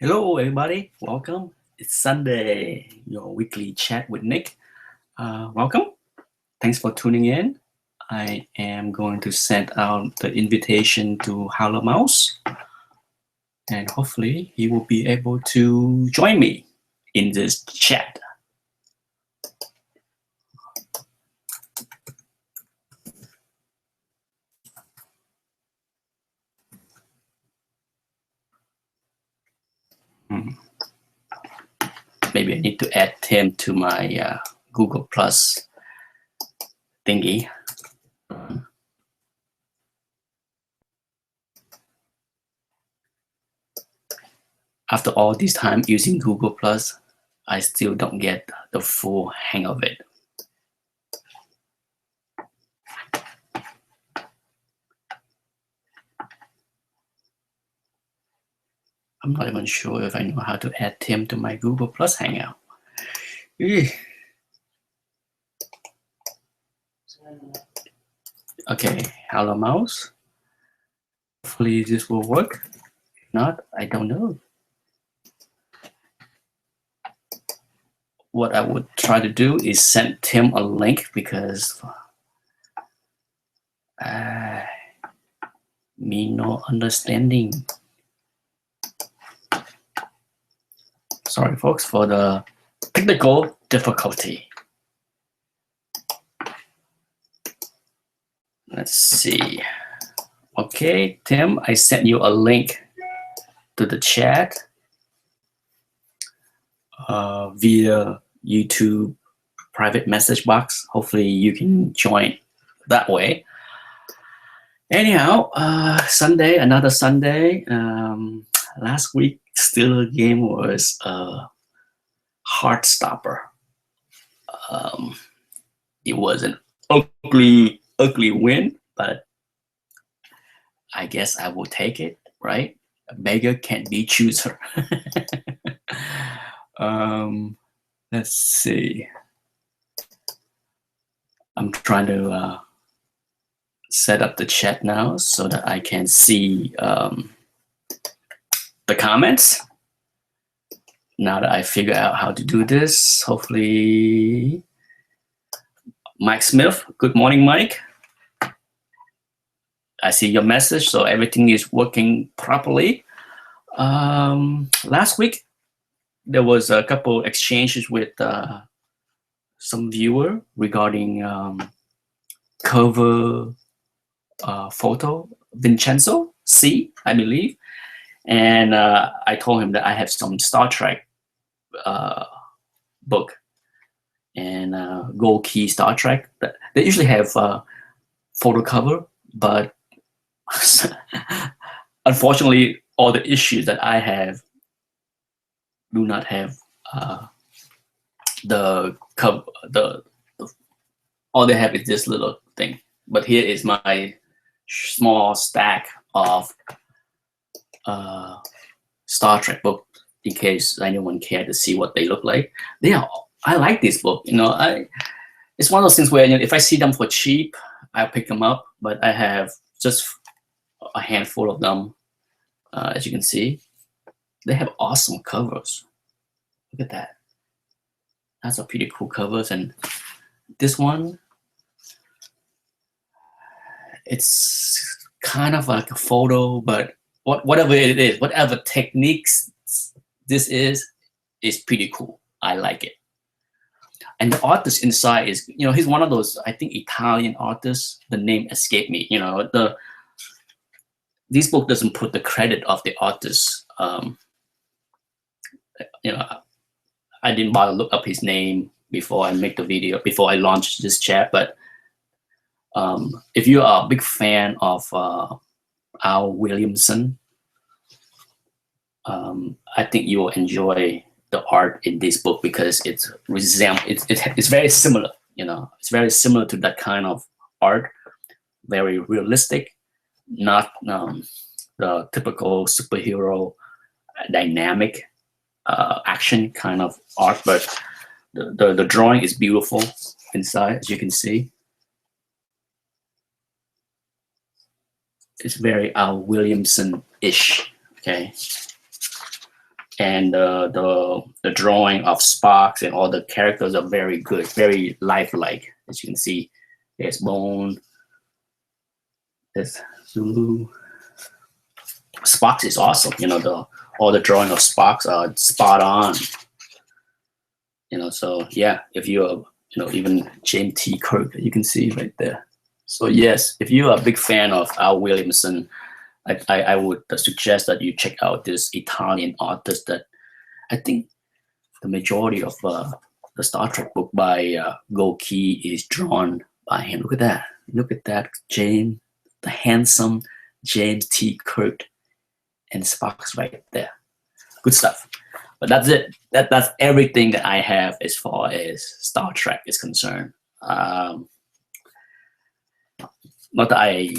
Hello, everybody. Welcome. It's Sunday, your weekly chat with Nick. Welcome. Thanks for tuning in. I am going to send out the invitation to Howlermouse, and hopefully, he will be able to join me in this chat. Maybe I need to add him to my Google Plus thingy. After all this time using Google Plus, I still don't get the full hang of it. I'm not even sure if I know how to add him to my Google Plus Hangout. Okay, Howlermouse. Hopefully this will work. If not, I don't know. What I would try to do is send Tim a link because me no understanding. Sorry, folks, for the technical difficulty. Let's see. Okay, Tim, I sent you a link to the chat via YouTube private message box. Hopefully you can join that way. Anyhow, Sunday, another Sunday. Last week, still game was a heart stopper. It was an ugly win, but I guess I will take it, right? A beggar can't be chooser. Let's see. I'm trying to set up the chat now so that I can see the comments. Now that I figure out how to do this, hopefully, Mike Smith. Good morning, Mike. I see your message, so everything is working properly. Last week, there was a couple exchanges with some viewer regarding cover photo, Vincenzo C, I believe. And I told him that I have some Star Trek book and Gold Key Star Trek. They usually have photo cover, but unfortunately, all the issues that I have do not have the cover. All they have is this little thing. But here is my small stack of Star Trek book, in case anyone cared to see what they look like. I like this book. It's one of those things where if I see them for cheap, I'll pick them up. But I have just a handful of them, as you can see. They have awesome covers. Look at that. That's a pretty cool covers. And this one, it's kind of like a photo, but whatever it is, whatever techniques this is pretty cool. I like it. And the artist inside is, he's one of those, I think, Italian artists. The name escaped me. This book doesn't put the credit of the artist. I didn't bother to look up his name before I make the video, before I launch this chat. But if you are a big fan of Al Williamson, I think you will enjoy the art in this book because it's very similar. It's very similar to that kind of art, very realistic, not the typical superhero dynamic action kind of art, but the drawing is beautiful inside, as you can see. It's very Al Williamson-ish. Okay. and the drawing of Sparks and all the characters are very good, very lifelike. As you can see, there's Bone, there's Zulu. Sparks is awesome. All the drawing of Sparks are spot on. So yeah, if you're even James T. Kirk, you can see right there. So yes, if you are a big fan of Al Williamson, I would suggest that you check out this Italian artist that I think the majority of the Star Trek book by Goki is drawn by him. Look at that. Look at that, James, the handsome James T. Kirk and Sparks right there. Good stuff. But that's it. That's everything that I have as far as Star Trek is concerned. Not that I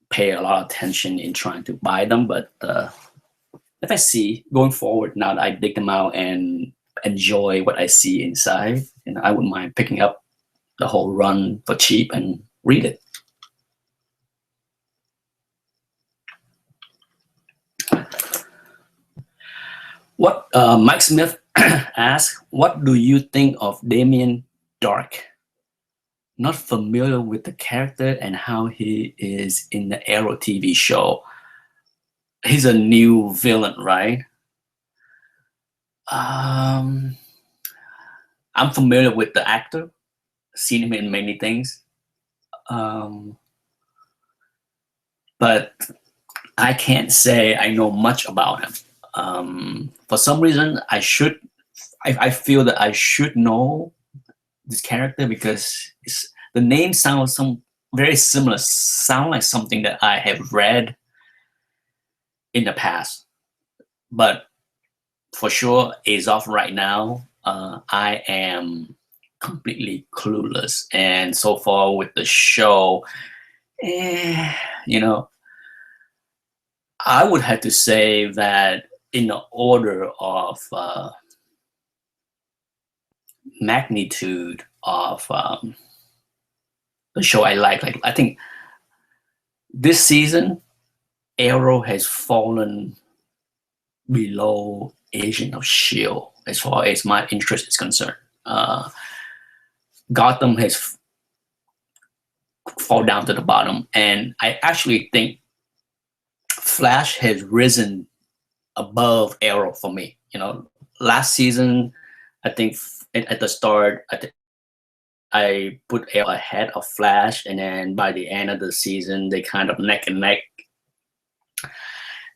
pay a lot of attention in trying to buy them, but if I see going forward, now that I dig them out and enjoy what I see inside, I wouldn't mind picking up the whole run for cheap and read it. What Mike Smith asks, what do you think of Damien Dark? Not familiar with the character and how he is in the Arrow TV show. He's a new villain, right? I'm familiar with the actor, seen him in many things, but I can't say I know much about him. For some reason, I feel that I should know this character because the name sounds very similar, sound like something that I have read in the past. But for sure, as of right now, I am completely clueless. And so far with the show, I would have to say that in the order of magnitude of the show I like I think this season Arrow has fallen below Agent of S.H.I.E.L.D. as far as my interest is concerned. Gotham has fallen down to the bottom, and I actually think Flash has risen above Arrow for me. Last season, I think at the start, I put Arrow ahead of Flash, and then by the end of the season, they kind of neck and neck.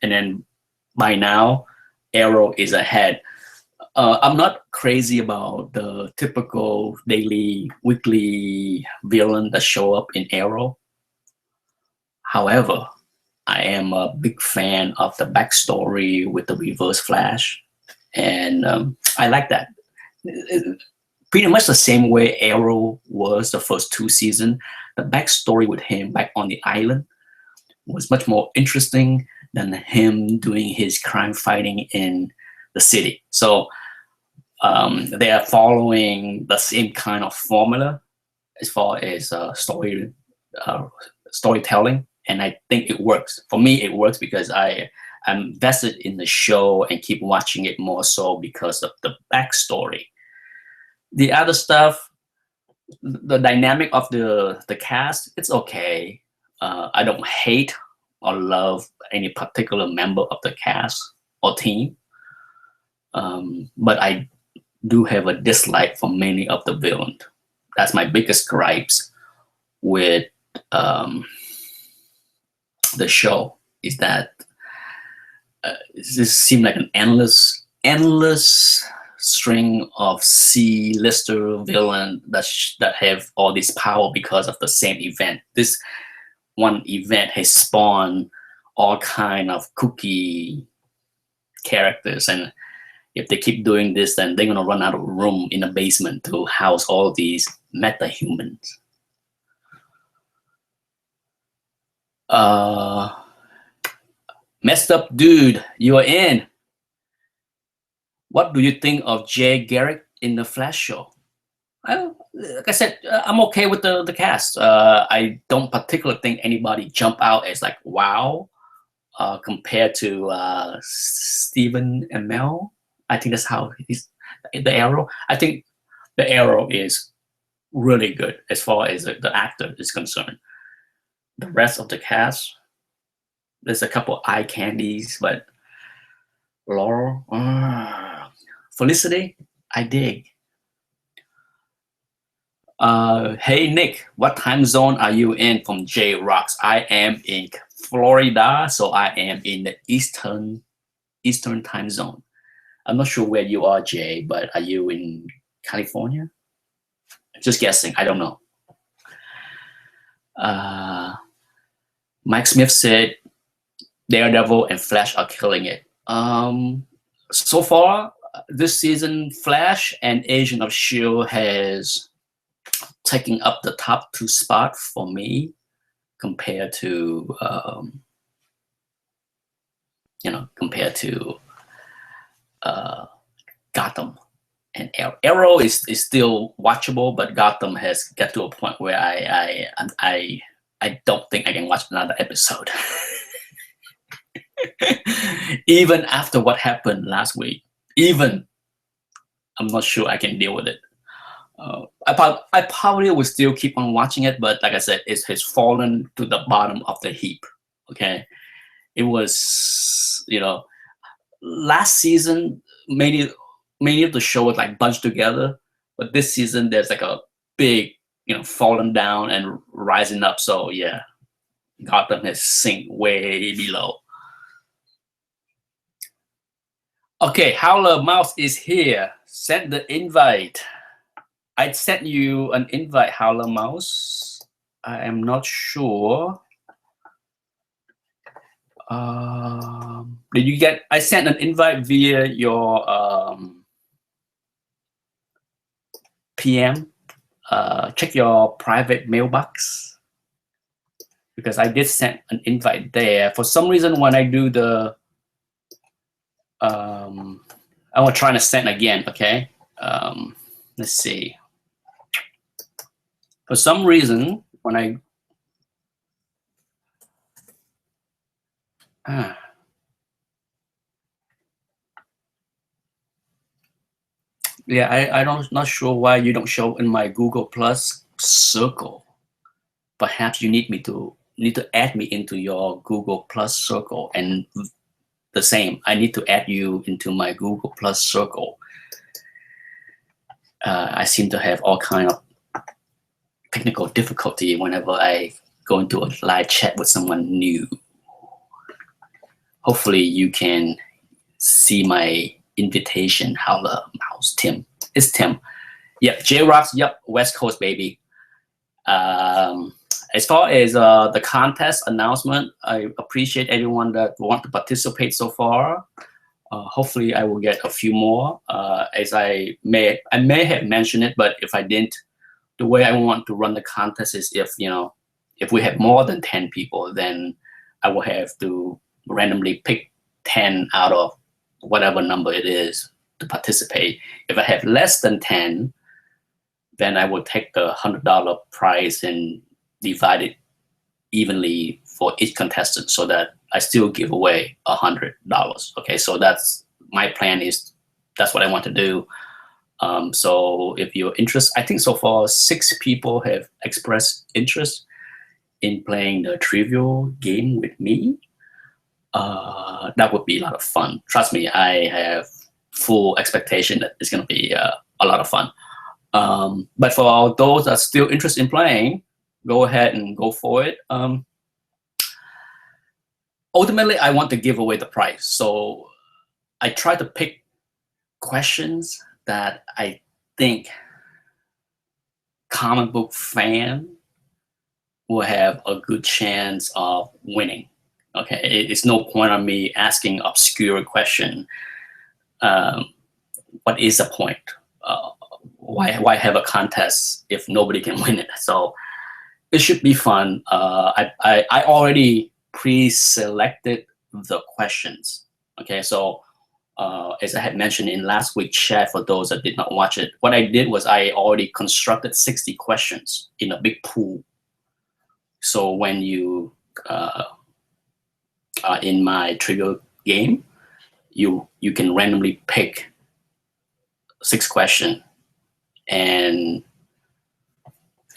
And then by now, Arrow is ahead. I'm not crazy about the typical daily, weekly villain that show up in Arrow. However, I am a big fan of the backstory with the Reverse Flash, and I like that. Pretty much the same way Arrow was the first 2 seasons. The backstory with him back on the island was much more interesting than him doing his crime fighting in the city. So they are following the same kind of formula as far as storytelling, and I think it works. For me, it works because I'm invested in the show and keep watching it more so because of the backstory. The other stuff, the dynamic of the cast, it's okay. I don't hate or love any particular member of the cast or team, but I do have a dislike for many of the villains. That's my biggest gripes with the show, is that this seemed like an endless string of C-lister villain that have all this power because of the same event. This one event has spawned all kind of kooky characters, and if they keep doing this, then they're gonna run out of room in the basement to house all these meta-humans. Messed up dude, you're in. What do you think of Jay Garrick in the Flash show? Like I said, I'm okay with the cast. I don't particularly think anybody jump out as like, wow, compared to Stephen Amell. I think that's how he's the arrow. I think the arrow is really good as far as the actor is concerned. The rest of the cast, there's a couple eye candies, but Laurel, Felicity, I dig. Hey Nick, what time zone are you in from J Rocks? I am in Florida, so I am in the Eastern time zone. I'm not sure where you are, Jay, but are you in California? Just guessing. I don't know. Mike Smith said Daredevil and Flash are killing it. So far, this season, Flash and Agent of S.H.I.E.L.D. has taken up the top 2 spot for me compared to, Gotham and Arrow. Arrow is still watchable, but Gotham has got to a point where I don't think I can watch another episode. Even after what happened last week, I'm not sure I can deal with it. I probably will still keep on watching it, but like I said, it has fallen to the bottom of the heap. Okay, it was, last season many of the show was like bunched together, but this season there's like a big, falling down and rising up. So yeah, Gotham has sink way below. Okay, Howlermouse is here. Send the invite. I sent you an invite, Howlermouse. I am not sure. Did you get? I sent an invite via your PM. Check your private mailbox, because I did send an invite there. For some reason, when I do the, I will try to send again. Okay. Let's see. For some reason, when I yeah, I don't not sure why you don't show in my Google Plus circle. Perhaps you need to add me into your Google Plus circle, and the same, I need to add you into my Google Plus circle. I seem to have all kind of technical difficulty whenever I go into a live chat with someone new. Hopefully you can see my invitation. Howlermouse, Tim. It's Tim. Yep, J-Rocks, yep, West Coast, baby. As far as the contest announcement, I appreciate everyone that want to participate so far. Hopefully I will get a few more. As I may have mentioned it, but if I didn't, the way I want to run the contest is if we have more than 10 people, then I will have to randomly pick 10 out of whatever number it is to participate. If I have less than 10, then I will take the $100 prize and divide it evenly for each contestant, so that I still give away $100. Okay, so that's my plan. That's what I want to do. So if you're interested, I think so far 6 people have expressed interest in playing the trivial game with me. That would be a lot of fun. Trust me, I have full expectation that it's going to be a lot of fun. But for those that are still interested in playing, go ahead and go for it. Ultimately, I want to give away the prize. So I try to pick questions that I think comic book fan will have a good chance of winning. Okay, it's no point on me asking obscure question. What is the point? Why have a contest if nobody can win it? So it should be fun. I already pre-selected the questions. Okay, so as I had mentioned in last week's chat, for those that did not watch it, what I did was I already constructed 60 questions in a big pool. So when you are in my trivia game, you can randomly pick 6 questions and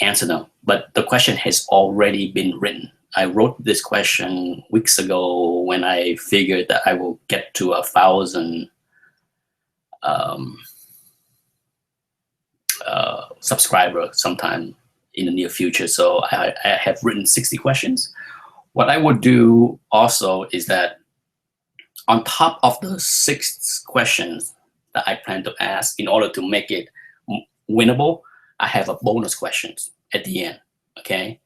answer them. But the question has already been written. I wrote this question weeks ago when I figured that I will get to 1,000 subscriber sometime in the near future. So I have written 60 questions. What I would do also is that on top of the 6 questions that I plan to ask, in order to make it winnable, I have a bonus questions at the end. Okay.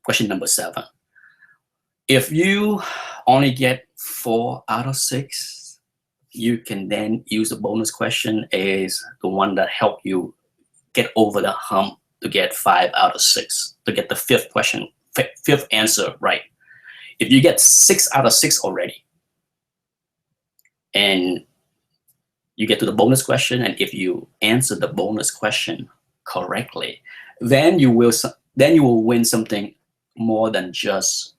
Question number 7. If you only get 4 out of 6, you can then use the bonus question as the one that help you get over the hump to get 5 out of 6, to get the 5th question, 5th answer right. If you get 6 out of 6 already, and you get to the bonus question, and if you answer the bonus question correctly, then you will win something more than just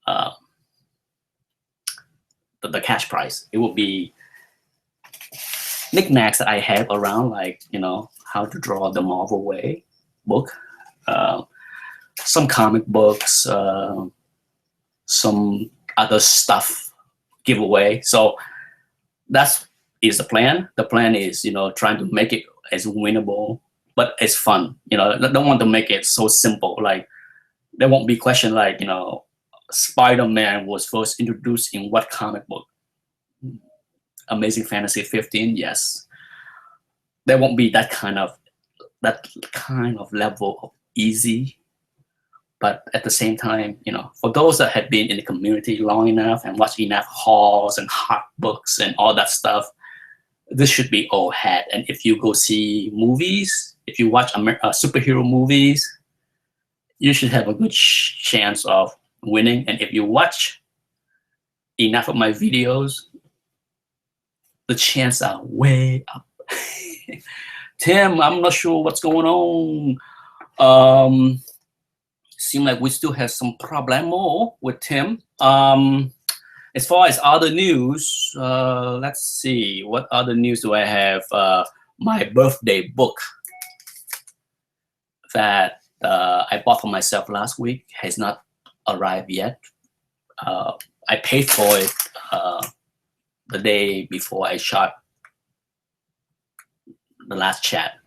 the cash prize. It will be knickknacks that I have around, like, you know, how to draw the Marvel way book, some comic books, some other stuff giveaway. So that's is the plan. The plan is, you know, trying to make it as winnable, but as fun. You know, I don't want to make it so simple. Like, there won't be question like, you know, Spider-Man was first introduced in what comic book? Amazing Fantasy 15, yes. There won't be that kind of level of easy. But at the same time, you know, for those that have been in the community long enough and watched enough hauls and hot books and all that stuff, this should be all had. And if you go see movies, if you watch superhero movies, you should have a good chance of winning. And if you watch enough of my videos, the chances are way up. Tim, I'm not sure what's going on. Seems like we still have some problemo with Tim. As far as other news, let's see, what other news do I have? My birthday book that I bought for myself last week has not arrived yet. I paid for it the day before I shot the last chat,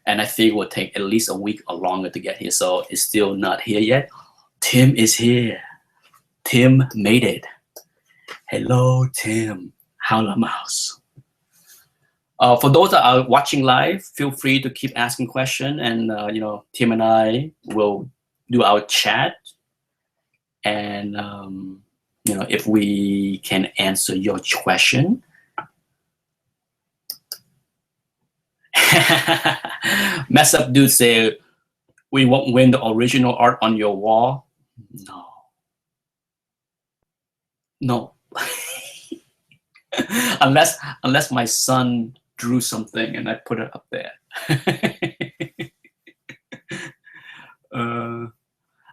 and I think it will take at least a week or longer to get here. So it's still not here yet. Tim is here. Tim made it. Hello, Tim. Howlermouse. For those that are watching live, feel free to keep asking questions, and you know, Tim and I will do our chat, and you know, if we can answer your question. Mess up dude say, we won't win the original art on your wall. No. unless my son drew something and I put it up there.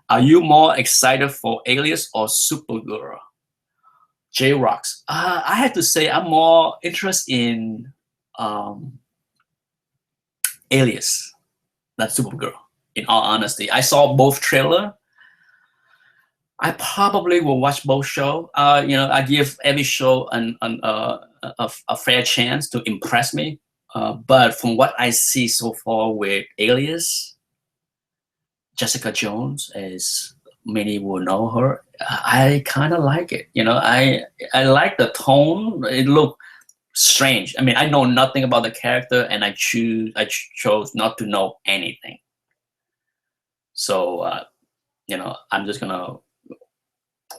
Are you more excited for Alias or Supergirl? J-Rocks. I have to say I'm more interested in Alias than Supergirl, in all honesty. I saw both trailers. I probably will watch both shows. You know, I give every show a fair chance to impress me. But from what I see so far with Alias, Jessica Jones, as many will know her, I kind of like it. You know, I like the tone. It looked strange. I mean, I know nothing about the character, and I chose not to know anything. So, you know, I'm just gonna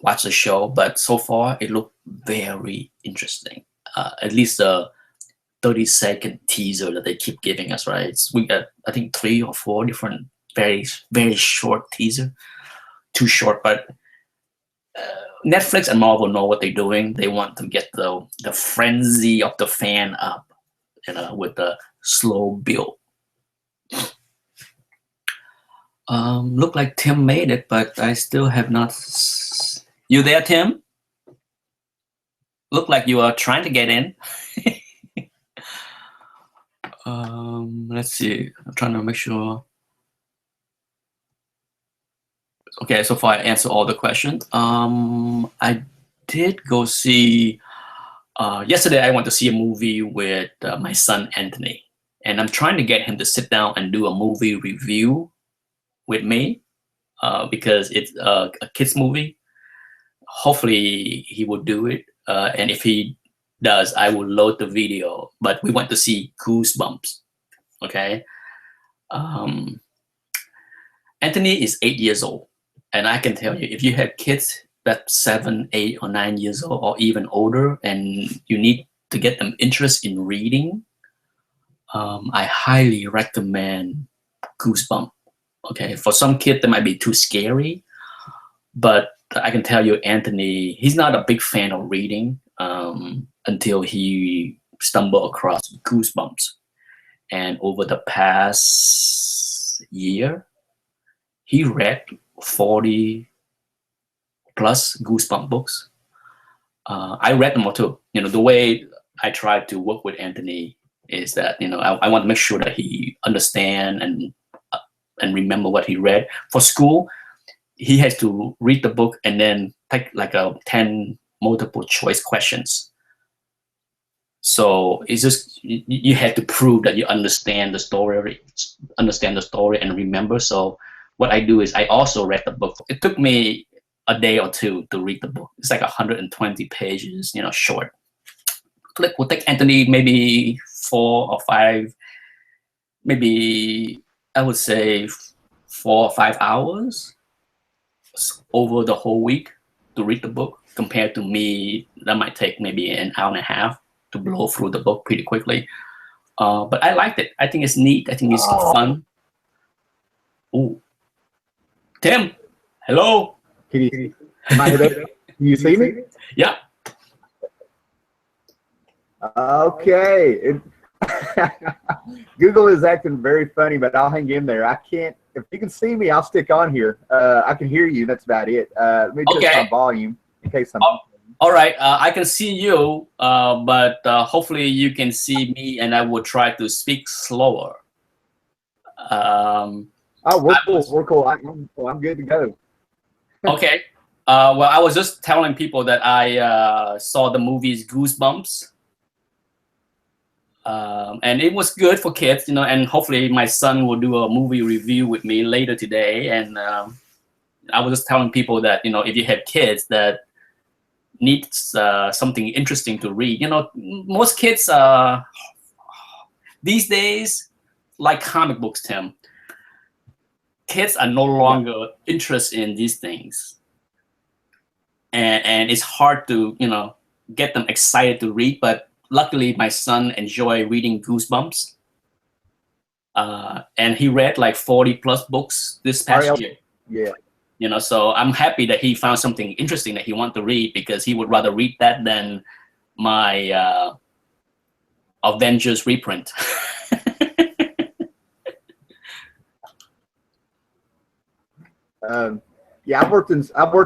watch the show. But so far, it looked very interesting. At least the 30-second teaser that they keep giving us, right? We got, I think, 3 or 4 different very, very short teaser. Too short, but Netflix and Marvel know what they're doing. They want to get the frenzy of the fan up, you know, with the slow build. Look like Tim made it, but I still have not. You there, Tim? Look like you are trying to get in. Let's see. I'm trying to make sure. Okay, so far I answered all the questions. I did go see. Yesterday I went to see a movie with my son Anthony, and I'm trying to get him to sit down and do a movie review with me because it's a kids movie. Hopefully he will do it, and if he does, I will load the video. But we went to see Goosebumps. Okay, um, Anthony is 8 years old, and I can tell you, if you have kids that's 7, 8, or 9 years old, or even older, and you need to get them interest in reading, I highly recommend Goosebumps. Okay, for some kids that might be too scary, but I can tell you, Anthony, he's not a big fan of reading until he stumbled across Goosebumps, and over the past year, he read 40 plus Goosebumps books. I read them all too. You know, the way I try to work with Anthony is that, you know, I want to make sure that he understand and remember what he read. For school, he has to read the book and then take like 10 multiple choice questions. So it's just, you have to prove that you understand the story and remember. So what I do is I also read the book. It took me a day or two to read the book. It's like 120 pages, you know, short. It will take Anthony maybe 4 or 5, maybe I would say 4 or 5 hours over the whole week to read the book, compared to me, that might take maybe an hour and a half to blow through the book pretty quickly. But I liked it. I think it's neat. I think it's fun. Ooh. Tim, hello. Can you see me? Yeah. Okay. Google is acting very funny, but I'll hang in there. I can't. If you can see me, I'll stick on here. I can hear you. That's about it. Let me adjust my volume in case I'm. All right. I can see you, but hopefully you can see me, and I will try to speak slower. We're cool. We're cool. I'm good to go. Okay. Well, I was just telling people that I saw the movies Goosebumps. And it was good for kids, you know, and hopefully my son will do a movie review with me later today. And I was just telling people that, you know, if you have kids that need something interesting to read, you know, most kids these days like comic books, Tim. Kids are no longer interested in these things. And it's hard to, you know, get them excited to read, but luckily my son enjoyed reading Goosebumps. And he read like 40 plus books this past year. Yeah. You know, so I'm happy that he found something interesting that he wanted to read, because he would rather read that than my Avengers reprint. Yeah, I've worked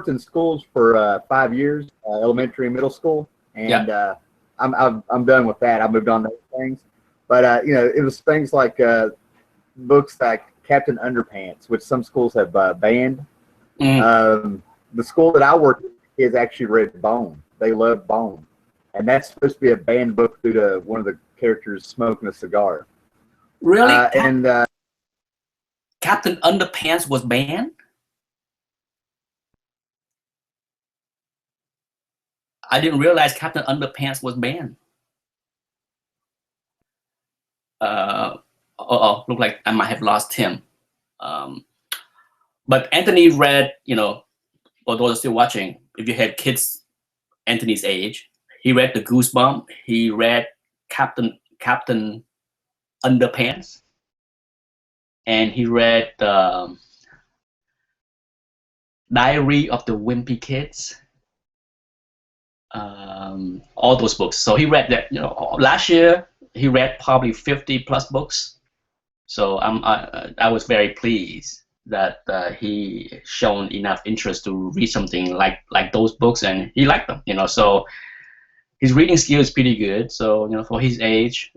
in schools for 5 years, elementary and middle school, and I'm done with that. I moved on to other things, but you know, it was things like books like Captain Underpants, which some schools have banned. The school that I worked with, kids actually read Bone. They love Bone, and that's supposed to be a banned book due to one of the characters smoking a cigar. Really? And Captain Underpants was banned? I didn't realize Captain Underpants was banned. Look like I might have lost him. But Anthony read, you know, for those still watching, if you had kids Anthony's age, he read the Goosebumps. He read Captain Underpants, and he read Diary of the Wimpy Kids. All those books. So he read that, you know, last year he read probably 50 plus books. So I was very pleased that he shown enough interest to read something like those books, and he liked them, you know. So his reading skill is pretty good. So, you know, for his age,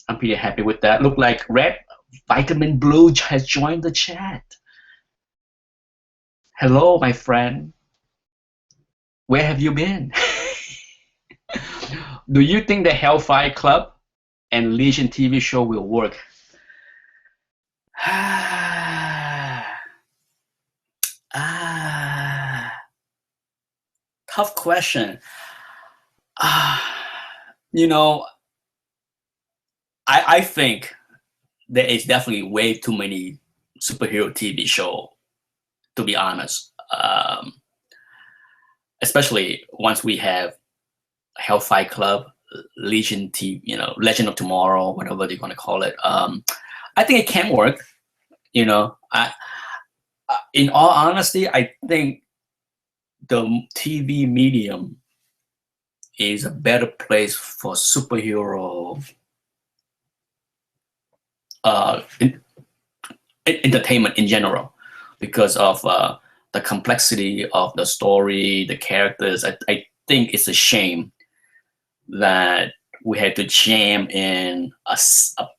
I'm pretty happy with that. Look like Red Vitamin Blue has joined the chat. Hello, my friend. Where have you been? Do you think the Hellfire Club and Legion TV show will work? Tough question. You know, I think there is definitely way too many superhero TV show, to be honest. Especially once we have Hellfire Club, Legion TV, Legend of Tomorrow, whatever they're gonna call it. I think it can work. In all honesty, I think the TV medium is a better place for superhero entertainment in general, because of the complexity of the story, the characters. I think it's a shame that we had to jam in a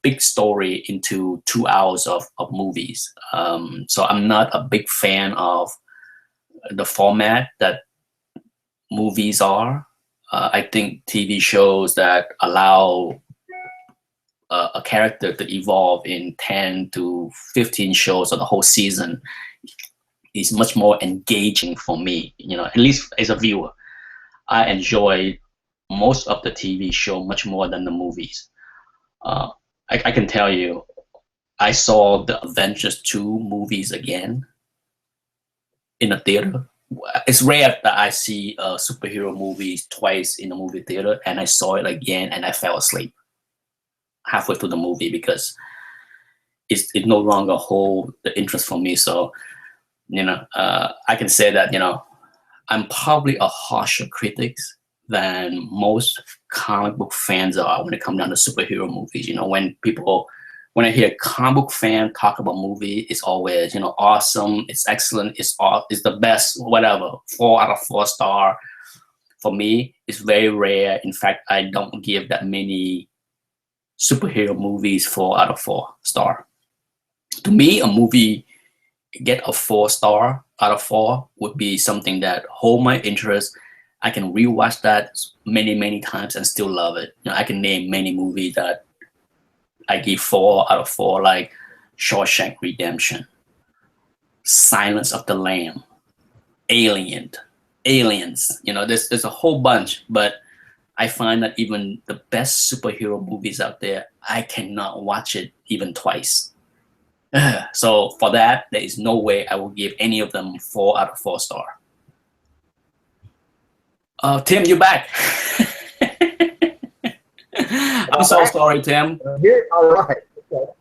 big story into 2 hours of movies. So I'm not a big fan of the format that movies are. I think TV shows that allow a character to evolve in 10 to 15 shows or the whole season is much more engaging for me. At least as a viewer, I enjoy most of the TV show much more than the movies. I can tell you, I saw the Avengers 2 movies again in a theater. It's rare that I see superhero movies twice in a movie theater, and I saw it again and I fell asleep halfway through the movie because it no longer hold the interest for me. So, I can say that, I'm probably a harsher critic than most comic book fans are when it comes down to superhero movies. When I hear a comic book fan talk about movie, it's always, awesome, it's excellent, it's the best, whatever, 4 out of 4 star. For me, it's very rare. In fact, I don't give that many superhero movies 4 out of 4 star. To me, a movie get a 4 star out of 4 would be something that hold my interest. I can rewatch that many times and still love it. I can name many movies that I give 4 out of 4, like Shawshank Redemption, Silence of the Lamb, Aliens. There's a whole bunch, but I find that even the best superhero movies out there, I cannot watch it even twice. So for that, there is no way I will give any of them 4 out of 4 star. Tim, you back? I'm so sorry, Tim. Here, all right. Okay.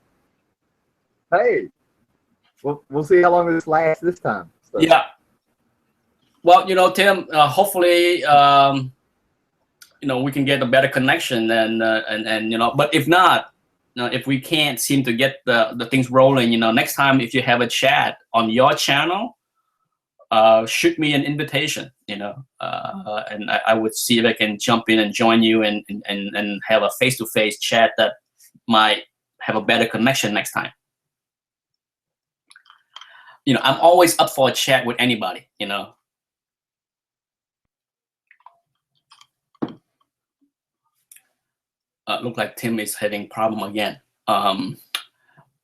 Hey, we'll see how long this lasts this time. So. Yeah. Well, Tim, hopefully, we can get a better connection and but if not, if we can't seem to get the things rolling, next time if you have a chat on your channel, shoot me an invitation, and I would see if I can jump in and join you and have a face-to-face chat that might have a better connection next time. I'm always up for a chat with anybody, Look like Tim is having problem again.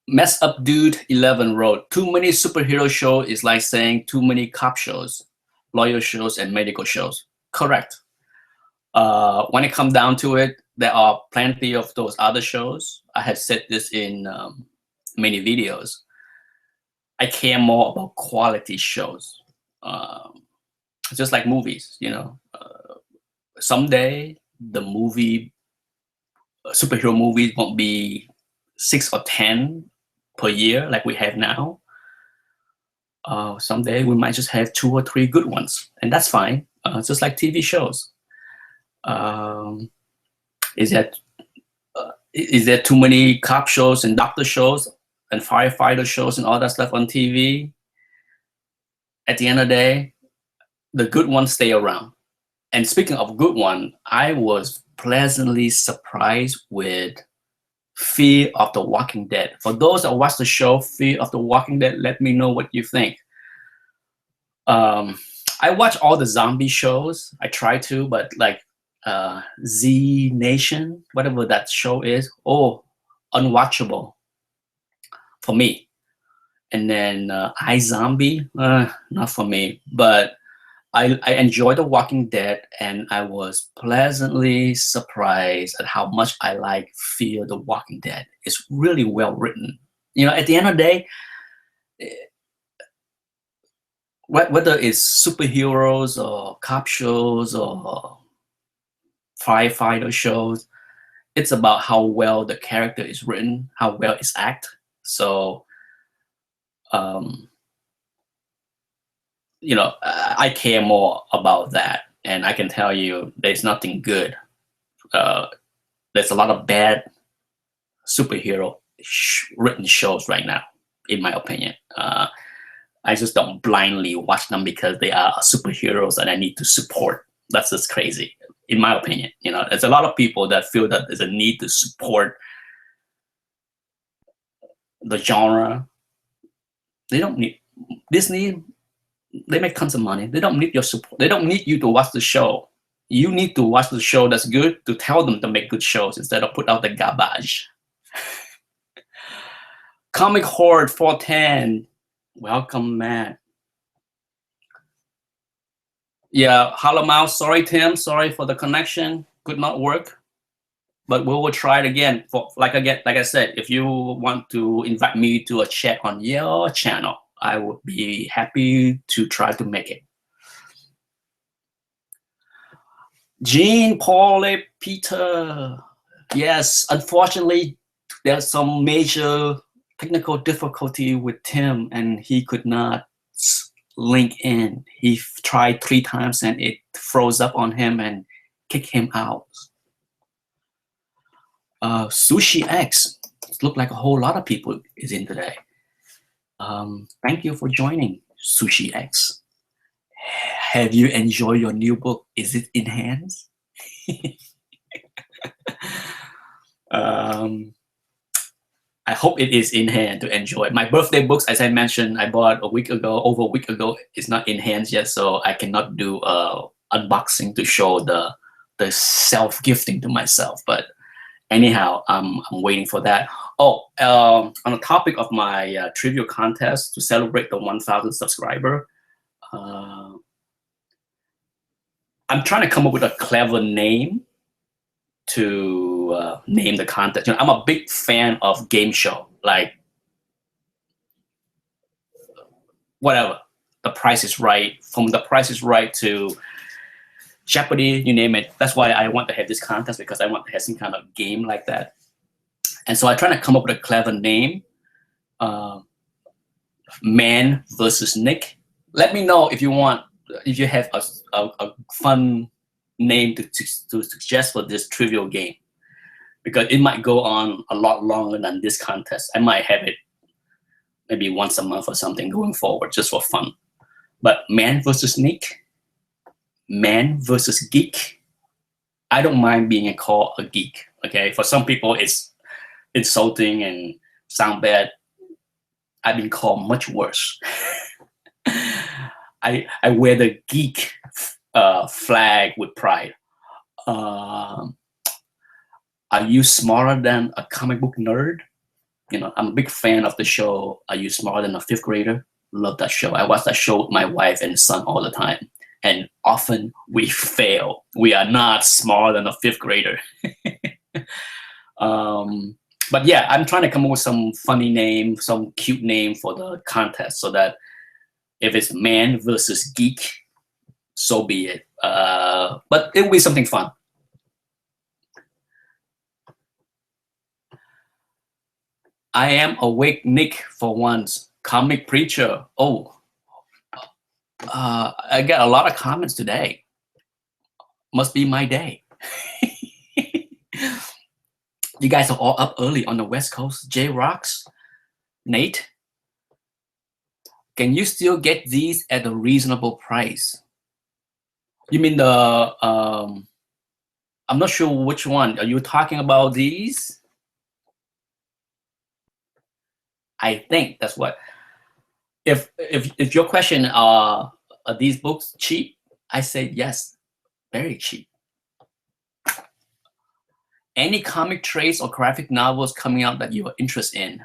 Mess Up Dude 11 wrote, too many superhero shows is like saying too many cop shows, lawyer shows, and medical shows. Correct. When it comes down to it, there are plenty of those other shows. I have said this in many videos. I care more about quality shows. Just like movies, someday the superhero movies won't be 6 or 10 per year like we have now. Someday we might just have 2 or 3 good ones, and that's fine. Just like TV shows. Is there too many cop shows and doctor shows and firefighter shows and all that stuff on TV? At the end of the day, the good ones stay around. And speaking of good one, I was pleasantly surprised with Fear of the Walking Dead. For those that watch the show Fear of the Walking Dead, let me know what you think. I watch all the zombie shows. I try to, but like Z Nation, whatever that show is, unwatchable for me. And then iZombie, not for me. But I enjoy The Walking Dead, and I was pleasantly surprised at how much I like Fear the Walking Dead. It's really well written. You know, at the end of the day, whether it's superheroes or cop shows or firefighter shows, it's about how well the character is written, how well it's acted. So, you know, I care more about that, and I can tell you, there's nothing good. There's a lot of bad superhero written shows right now, in my opinion. I just don't blindly watch them because they are superheroes and I need to support. That's just crazy, in my opinion. You know, there's a lot of people that feel that there's a need to support the genre. They don't need Disney. They make tons of money. They don't need your support. They don't need you to watch the show. You need to watch the show that's good to tell them to make good shows instead of put out the garbage. Comic Horde 410. Welcome, Matt. Yeah, Howlermouse. Sorry, Tim. Sorry for the connection. Could not work. But we will try it again. Like I said, if you want to invite me to a chat on your channel, I would be happy to try to make it. Jean, Paul, Peter. Yes, unfortunately, there's some major technical difficulty with Tim, and he could not link in. He tried 3 times, and it froze up on him and kicked him out. Sushi X. It looked like a whole lot of people is in today. Thank you for joining, Sushi X. Have you enjoyed your new book? Is it in hands? I hope it is in hand to enjoy. My birthday books, as I mentioned, I bought over a week ago. It's not in hands yet, so I cannot do unboxing to show the self-gifting to myself. But anyhow, I'm waiting for that. On the topic of my trivia contest to celebrate the 1,000 subscriber, I'm trying to come up with a clever name to name the contest. You know, I'm a big fan of game show, like whatever. The Price is Right, from The Price is Right to Jeopardy, you name it. That's why I want to have this contest, because I want to have some kind of game like that. And so I'm trying to come up with a clever name. Man versus Nick. Let me know if you have a fun name to suggest for this trivial game, because it might go on a lot longer than this contest. I might have it maybe once a month or something going forward, just for fun. But Man versus Nick, Man versus Geek. I don't mind being called a geek. Okay, for some people it's insulting and sound bad. I've been called much worse. I wear the geek flag with pride. Are you smarter than a comic book nerd? You know, I'm a big fan of the show Are You Smarter Than a Fifth Grader? Love that show. I watch that show with my wife and son all the time. And often we fail. We are not smarter than a fifth grader. But yeah, I'm trying to come up with some funny name, some cute name for the contest, so that if it's Man versus Geek, so be it. But it will be something fun. I am awake, Nick, for once. Comic preacher. Oh, I got a lot of comments today. Must be my day. You guys are all up early on the West Coast. J Rocks, Nate, can you still get these at a reasonable price? You mean the I'm not sure which one. Are you talking about these? I think that's what. If your question are these books cheap? I say yes, very cheap. Any comic trades or graphic novels coming out that you are interested in?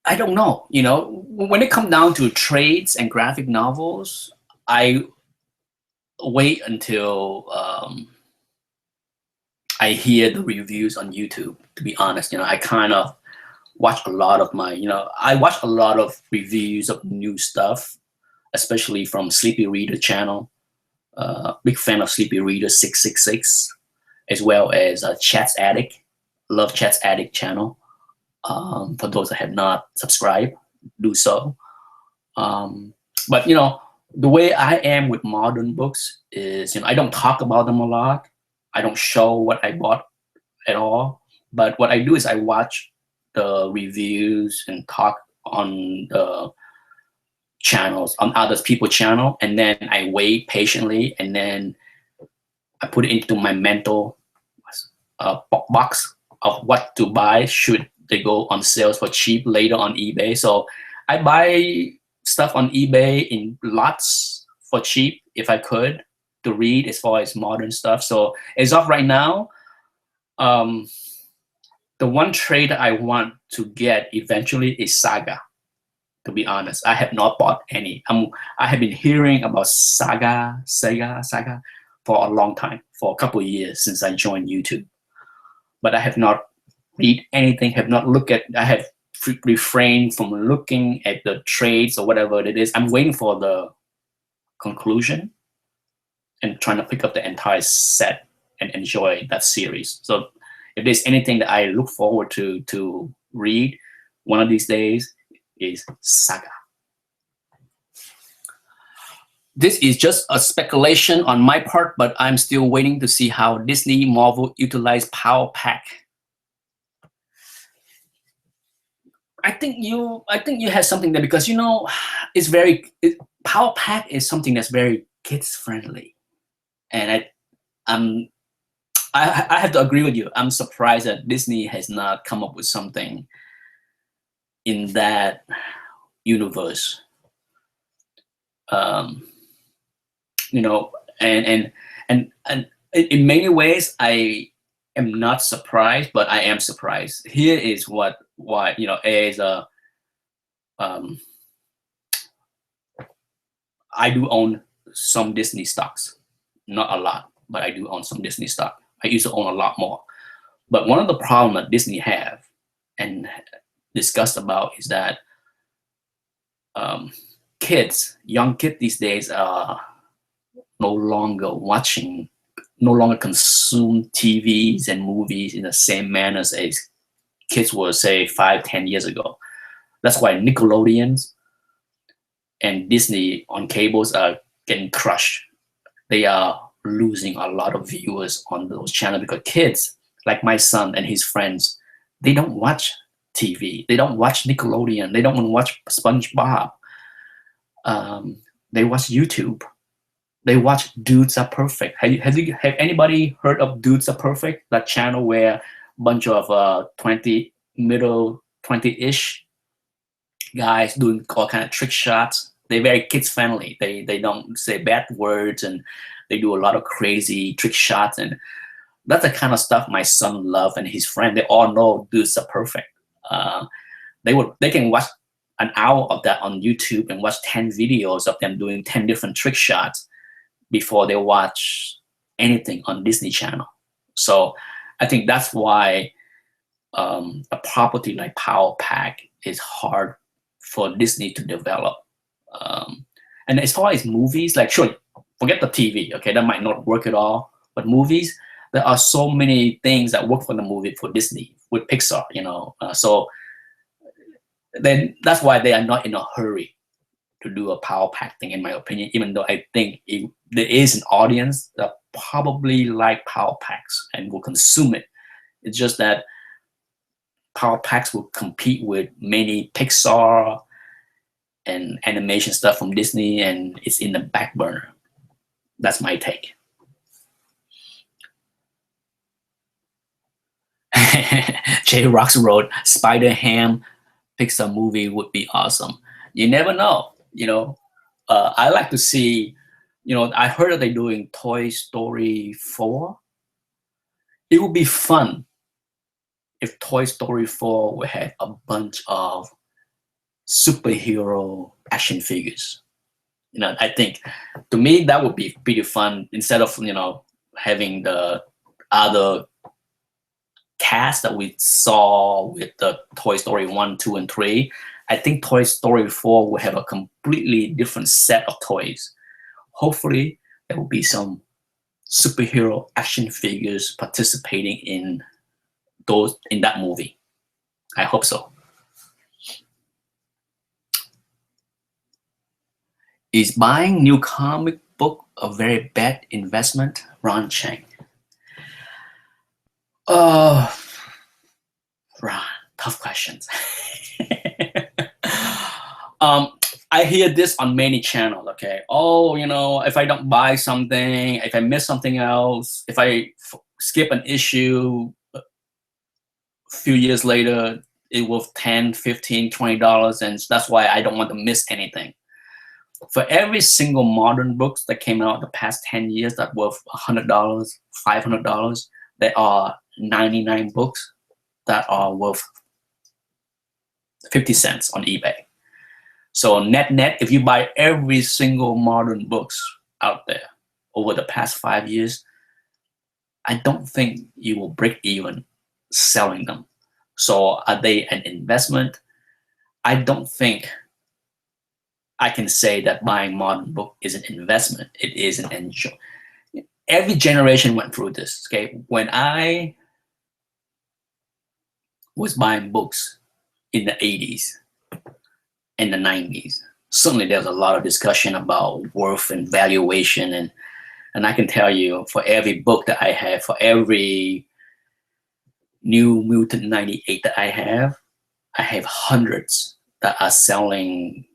I don't know. You know, when it comes down to trades and graphic novels, I wait until I hear the reviews on YouTube. To be honest, you know, I kind of watch a lot of I watch a lot of reviews of new stuff, especially from Sleepy Reader channel. Big fan of Sleepy Reader 666, as well as Chat's Attic. Love Chat's Attic channel. For those that have not subscribed, do so. But you know, the way I am with modern books is, you know, I don't talk about them a lot. I don't show what I bought at all. But what I do is I watch the reviews and talk on the channels, on other people's channel, and then I wait patiently, and then I put it into my mental box of what to buy should they go on sales for cheap later on eBay. So I buy stuff on eBay in lots for cheap if I could, to read as far as modern stuff. So as of right now, the one trade I want to get eventually is Saga. To be honest, I have not bought any. I have been hearing about Saga for a long time, for a couple of years since I joined YouTube. But I have not read anything, have not looked at, I have refrained from looking at the trades or whatever it is. I'm waiting for the conclusion and trying to pick up the entire set and enjoy that series. So if there's anything that I look forward to read one of these days, is Saga. This is just a speculation on my part, but I'm still waiting to see how Disney Marvel utilize Power Pack. I think you have something there, because you know it's Power Pack is something that's very kids friendly, and I have to agree with you. I'm surprised that Disney has not come up with something in that universe. You know, and in many ways, I am not surprised, but I am surprised. Here is why, you know, as a I do own some Disney stocks, not a lot, but I do own some Disney stock. I used to own a lot more. But one of the problems that Disney have and discussed about is that young kids these days are no longer consume TVs and movies in the same manner as kids were, say, 5-10 years ago. That's why Nickelodeons and Disney on cables are getting crushed. They are losing a lot of viewers on those channels because kids, like my son and his friends, they don't watch TV. They don't watch Nickelodeon. They don't want to watch SpongeBob. They watch YouTube. They watch Dudes Are Perfect. Have anybody heard of Dudes Are Perfect? That channel where a bunch of middle 20-ish guys doing all kind of trick shots. They're very kids friendly. They don't say bad words, and they do a lot of crazy trick shots, and that's the kind of stuff my son loves and his friend. They all know Dudes Are Perfect. They can watch an hour of that on YouTube and watch 10 videos of them doing 10 different trick shots before they watch anything on Disney Channel. So I think that's why a property like Power Pack is hard for Disney to develop. And as far as movies, like, sure, forget the TV, okay, that might not work at all. But movies, there are so many things that work for the movie for Disney with Pixar, you know. So then that's why they are not in a hurry to do a Power Pack thing, in my opinion, even though I think there is an audience that probably like Power Packs and will consume it. It's just that Power Packs will compete with many Pixar and animation stuff from Disney, and it's in the back burner. That's my take. J Rocks wrote Spider Ham Pixar movie would be awesome. You never know. I like to see. I heard that they're doing Toy Story 4. It would be fun if Toy Story 4 would have a bunch of superhero action figures. I think to me that would be pretty fun instead of having the other cast that we saw with the Toy Story 1, 2, and 3. I think Toy Story 4 will have a completely different set of toys. Hopefully, there will be some superhero action figures participating in that movie. I hope so. Is buying new comic book a very bad investment? Ron Chang. Ron, tough questions. I hear this on many channels. Okay. Oh, if I don't buy something, if I miss something else, if I skip an issue, a few years later, it was $10, $15, $20, and that's why I don't want to miss anything. For every single modern books that came out the past 10 years that worth $100, $500, there are 99 books that are worth 50 cents on eBay. So net, if you buy every single modern books out there over the past 5 years, I don't think you will break even selling them. So are they an investment? I don't think I can say that buying modern book is an investment. It is an enjoy. Every generation went through this. Okay, when I was buying books in the 80s and the 90s, certainly there was a lot of discussion about worth and valuation, and I can tell you, for every book that I have, for every New Mutant 98 that I have hundreds that are selling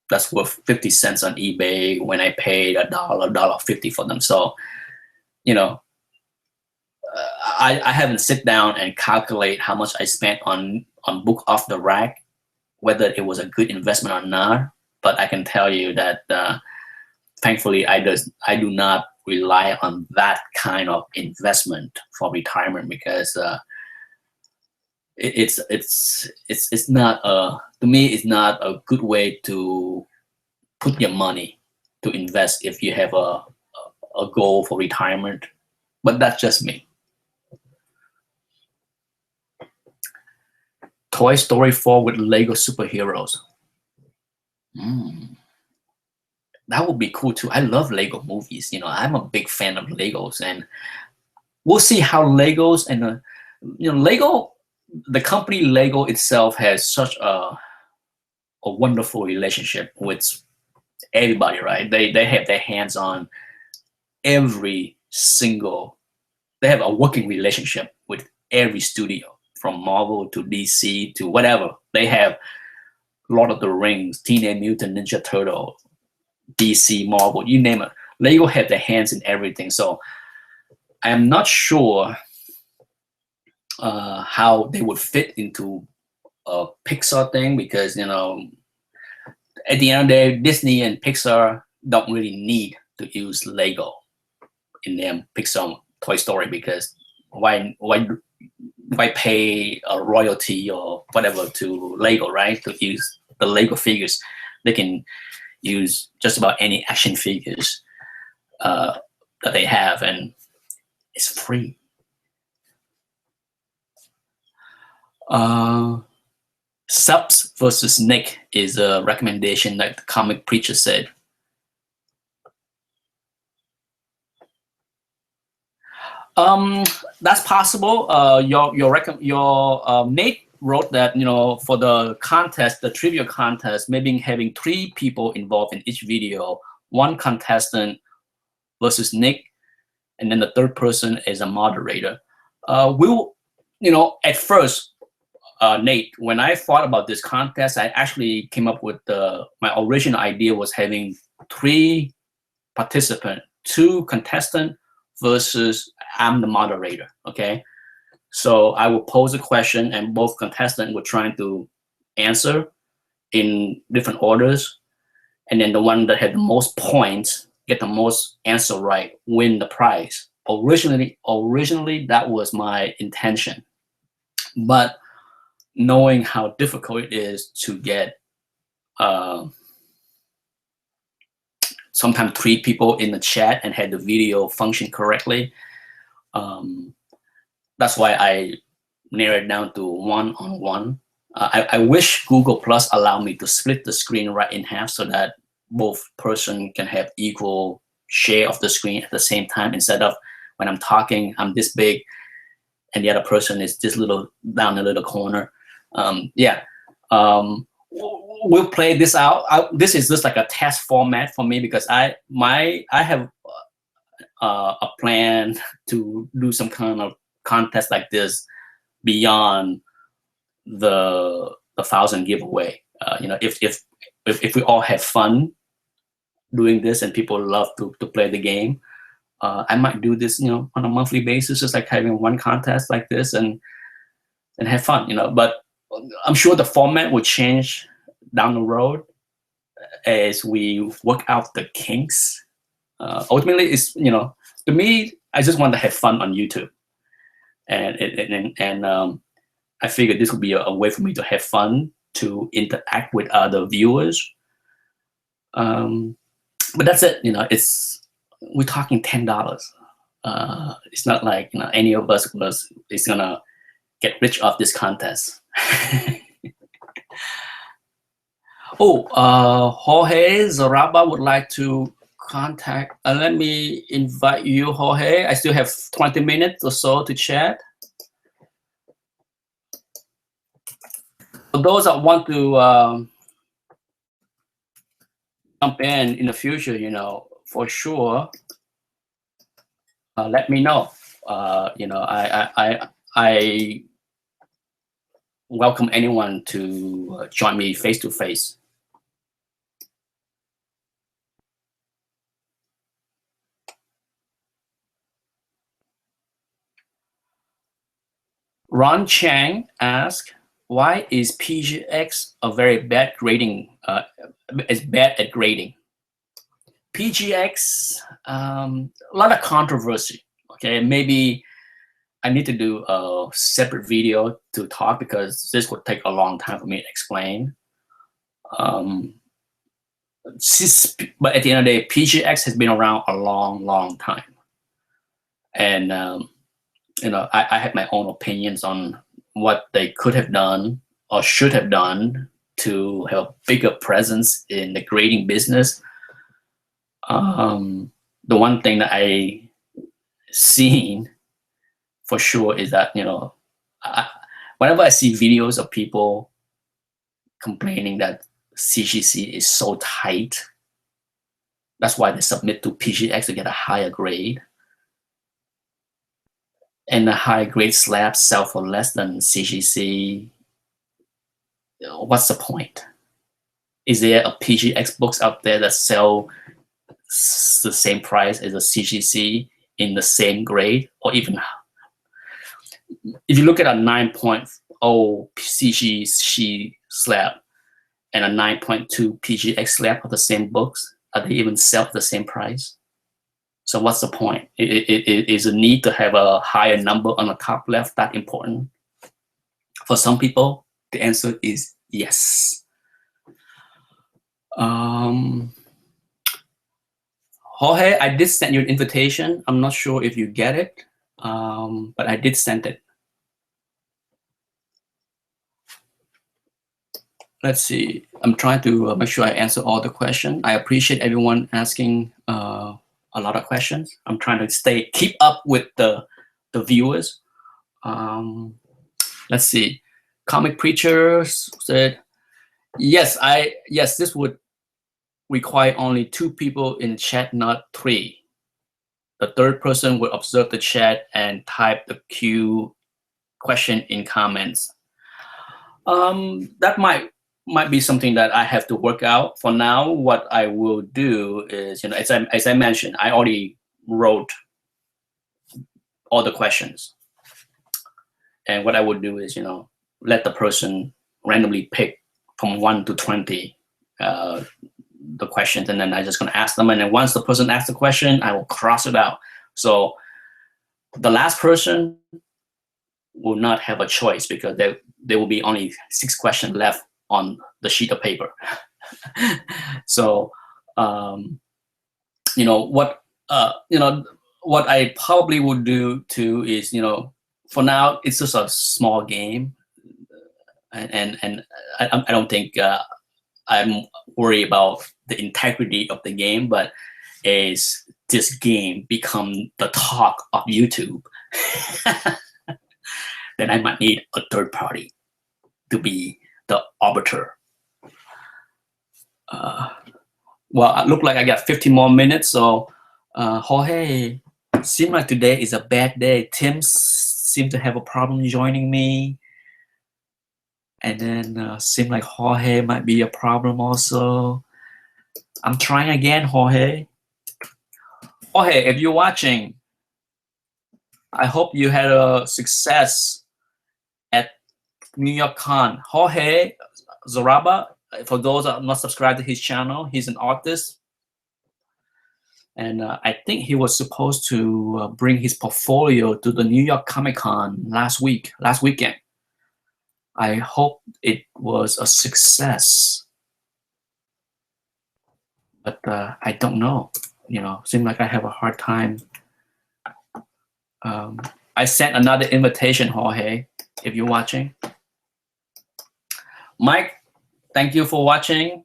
that's worth 50 cents on eBay when I paid $1.50 for them. So, I haven't sit down and calculate how much I spent on book off the rack, whether it was a good investment or not. But I can tell you that thankfully I do not rely on that kind of investment for retirement, because it's not to me it's not a good way to put your money to invest if you have a goal for retirement. But that's just me. Toy Story 4 with Lego superheroes. That would be cool too. I love Lego movies. I'm a big fan of Legos, and we'll see how Legos and Lego, the company Lego itself, has such a wonderful relationship with everybody, right? They have their hands on every single. They have a working relationship with every studio, from Marvel to DC to whatever. They have Lord of the Rings, Teenage Mutant Ninja Turtle, DC, Marvel, you name it. Lego have their hands in everything. So I'm not sure how they would fit into a Pixar thing, because at the end of the day, Disney and Pixar don't really need to use Lego in their Pixar Toy Story, because why pay a royalty or whatever to Lego, right? To use the Lego figures. They can use just about any action figures that they have, and it's free. Subs versus Nick is a recommendation that the comic preacher said. That's possible. Nate wrote that for the contest, the trivia contest, maybe having 3 people involved in each video, 1 contestant versus Nick, and then the 3rd person is a moderator. At first, Nate, when I thought about this contest, I actually came up with my original idea was having 3 participants, 2 contestants versus I'm the moderator. Okay, So I will pose a question, and both contestants were trying to answer in different orders. And then the one that had the most points, get the most answer right, win the prize. Originally, that was my intention. But knowing how difficult it is to get sometimes 3 people in the chat and had the video function correctly, that's why I narrowed it down to 1-on-1. I wish Google Plus allowed me to split the screen right in half so that both person can have equal share of the screen at the same time, instead of when I'm talking, I'm this big and the other person is this little down a little corner. We'll play this out. This is just like a test format for me, because I have a plan to do some kind of contest like this beyond the 1,000 giveaway. If we all have fun doing this and people love to play the game, I might do this, on a monthly basis, just like having one contest like this and have fun, But I'm sure the format will change down the road as we work out the kinks. Ultimately, it's to me, I just want to have fun on YouTube, and I figured this would be a way for me to have fun, to interact with other viewers. But that's it. We're talking $10. It's not like any of us is gonna get rich off this contest. Jorge Zaraba would like to contact. Let me invite you, Jorge. I still have 20 minutes or so to chat. For those that want to jump in the future, for sure, let me know. I welcome anyone to join me face to face. Ron Chang asks, why is PGX a very bad grading? Is bad at grading? PGX, a lot of controversy. Okay, maybe I need to do a separate video to talk, because this would take a long time for me to explain. But at the end of the day, PGX has been around a long time, and I have my own opinions on what they could have done or should have done to have a bigger presence in the grading business. The one thing that I seen for sure is that whenever I see videos of people complaining that CGC is so tight, that's why they submit to PGX to get a higher grade. And the high grade slabs sell for less than CGC. What's the point? Is there a PGX books out there that sell the same price as a CGC in the same grade? Or even if you look at a 9.0 CGC slab and a 9.2 PGX slab of the same books, are they even sell the same price? So what's the point? Is a need to have a higher number on the top left that important? For some people, the answer is yes. Jorge, I did send you an invitation. I'm not sure if you get it, but I did send it. Let's see. I'm trying to make sure I answer all the questions. I appreciate everyone asking a lot of questions. I'm trying to keep up with the viewers. Let's see. Comic Preacher said, yes, this would require only 2 people in chat, not 3. The third person would observe the chat and type the Q question in comments. That might be something that I have to work out. For now, what I will do is, as I mentioned, I already wrote all the questions. And what I would do is, let the person randomly pick from 1 to 20 the questions, and then I'm just going to ask them. And then once the person asks the question, I will cross it out. So the last person will not have a choice, because there will be only 6 questions left on the sheet of paper. So, what I probably would do too is, for now, it's just a small game, and I don't think I'm worried about the integrity of the game, but as this game become the talk of YouTube, then I might need a third party to be the arbiter. Well, it look like I got 50 more minutes, so Jorge, seems like today is a bad day. Tim seems to have a problem joining me. And then seems like Jorge might be a problem also. I'm trying again, Jorge. Jorge, if you're watching, I hope you had a success at New York Con. Jorge Zaraba, for those that are not subscribed to his channel, he's an artist. And I think he was supposed to bring his portfolio to the New York Comic Con last weekend. I hope it was a success, but I don't know. Seems like I have a hard time. I sent another invitation, Jorge, if you're watching. Mike, thank you for watching.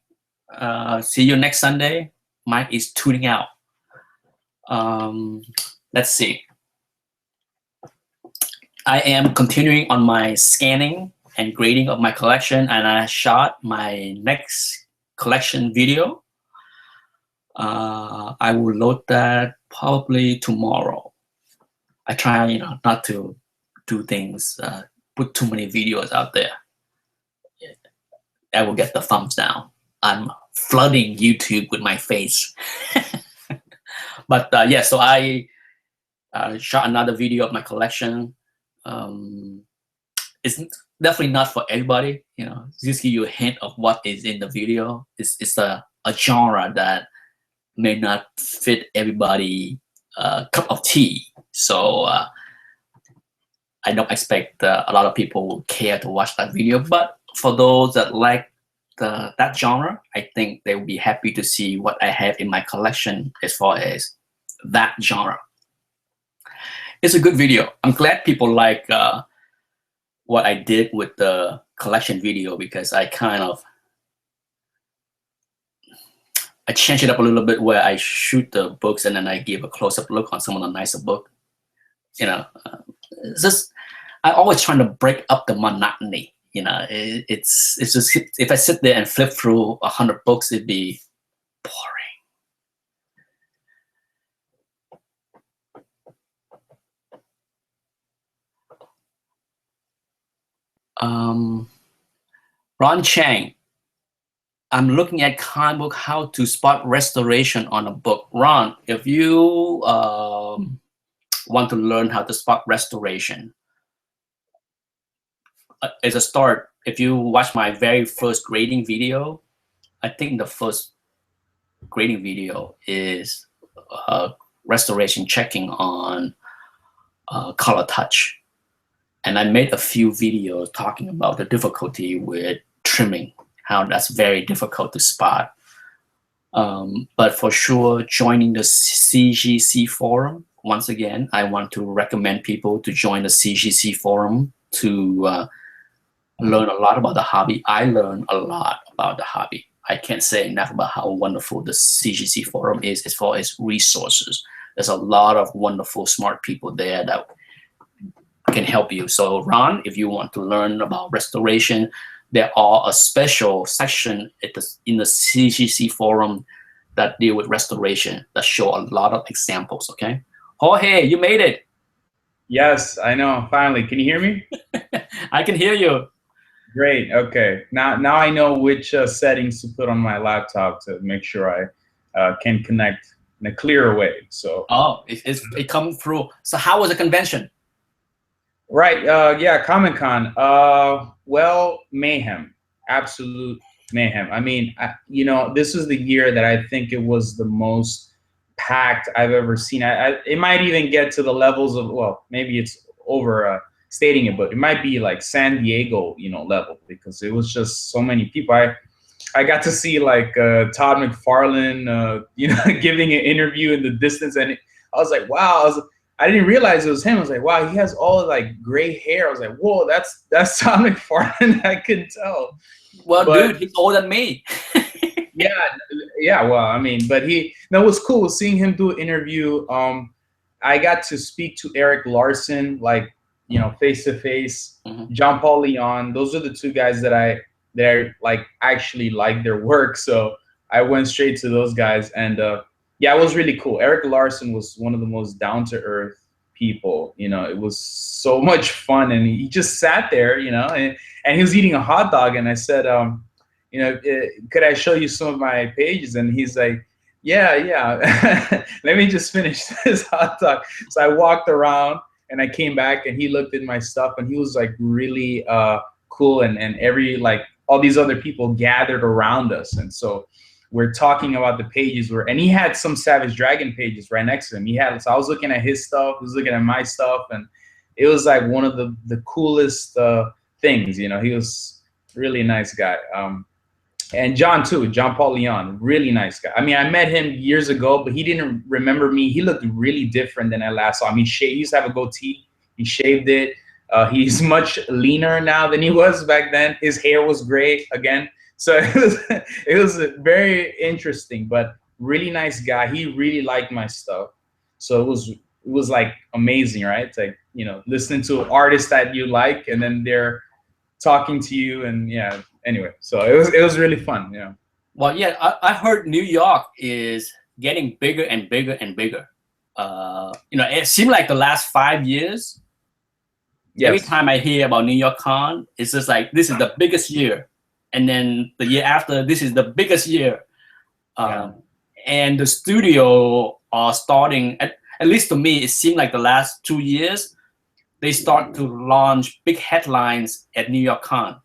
See you next Sunday. Mike is tuning out. Let's see. I am continuing on my scanning and grading of my collection, and I shot my next collection video. I will load that probably tomorrow. I try, not to do things, put too many videos out there. I will get the thumbs down. I'm flooding YouTube with my face. But yeah, so I shot another video of my collection. It's definitely not for everybody, just give you a hint of what is in the video. It's a genre that may not fit everybody cup of tea. So I don't expect a lot of people will care to watch that video, but for those that like that genre, I think they will be happy to see what I have in my collection as far as that genre. It's a good video. I'm glad people like what I did with the collection video, because I changed it up a little bit, where I shoot the books and then I give a close-up look on some of the nicer book. It's just, I always trying to break up the monotony. It's just, if I sit there and flip through 100 books, it'd be boring. Ron Chang, I'm looking at comic book, how to spot restoration on a book. Ron, if you want to learn how to spot restoration, as a start, if you watch my very first grading video, I think the first grading video is restoration checking on color touch. And I made a few videos talking about the difficulty with trimming, how that's very difficult to spot. But for sure, joining the CGC forum, once again, I want to recommend people to join the CGC forum to learn a lot about the hobby. I learned a lot about the hobby. I can't say enough about how wonderful the CGC forum is as far as resources. There's a lot of wonderful, smart people there that can help you. So Ron, if you want to learn about restoration, there are a special section in the CGC forum that deal with restoration that show a lot of examples, okay? Jorge, you made it. Yes, I know, finally. Can you hear me? I can hear you. Great, okay. Now I know which settings to put on my laptop to make sure I can connect in a clearer way. So. Oh, it come through. So how was the convention? Right. Yeah. Comic Con. Well, mayhem. Absolute mayhem. I mean, this was the year that I think it was the most packed I've ever seen. It might even get to the levels of, well, maybe it's over stating it, but it might be like San Diego, level, because it was just so many people. I got to see like Todd McFarlane, giving an interview in the distance, and I was like, wow. I didn't realize it was him. I was like, wow, he has all like gray hair. I was like, whoa, that's Todd McFarlane. I couldn't tell. Well, But dude, he's older than me. yeah. Well, I mean, but that was cool seeing him do an interview. I got to speak to Eric Larson, like, face to face. John Paul Leon. Those are the two guys that I like actually like their work. So I went straight to those guys, and yeah, it was really cool. Eric Larson was one of the most down to earth people. It was so much fun, and he just sat there, and he was eating a hot dog, and I said, could I show you some of my pages? And he's like, yeah. Let me just finish this hot dog. So I walked around, and I came back, and he looked at my stuff, and he was like really cool, and all these other people gathered around us, and so we're talking about the pages and he had some Savage Dragon pages right next to him. So I was looking at his stuff, he was looking at my stuff, and it was like one of the coolest things. He was really a nice guy. And John too, John Paul Leon, really nice guy. I mean, I met him years ago, but he didn't remember me. He looked really different than I last saw him. He used to have a goatee. He shaved it. He's much leaner now than he was back then. His hair was gray again. So it was very interesting, but really nice guy. He really liked my stuff. So it was like amazing, right? It's like, listening to artists that you like, and then they're talking to you, and yeah, anyway, so it was really fun. Well, yeah, I heard New York is getting bigger and bigger and bigger. It seemed like the last 5 years, every time I hear about New York Con, it's just like, this is the biggest year. And then the year after, this is the biggest year. And the studio are starting, at least to me, it seemed like the last 2 years, they start to launch big headlines at New York Con.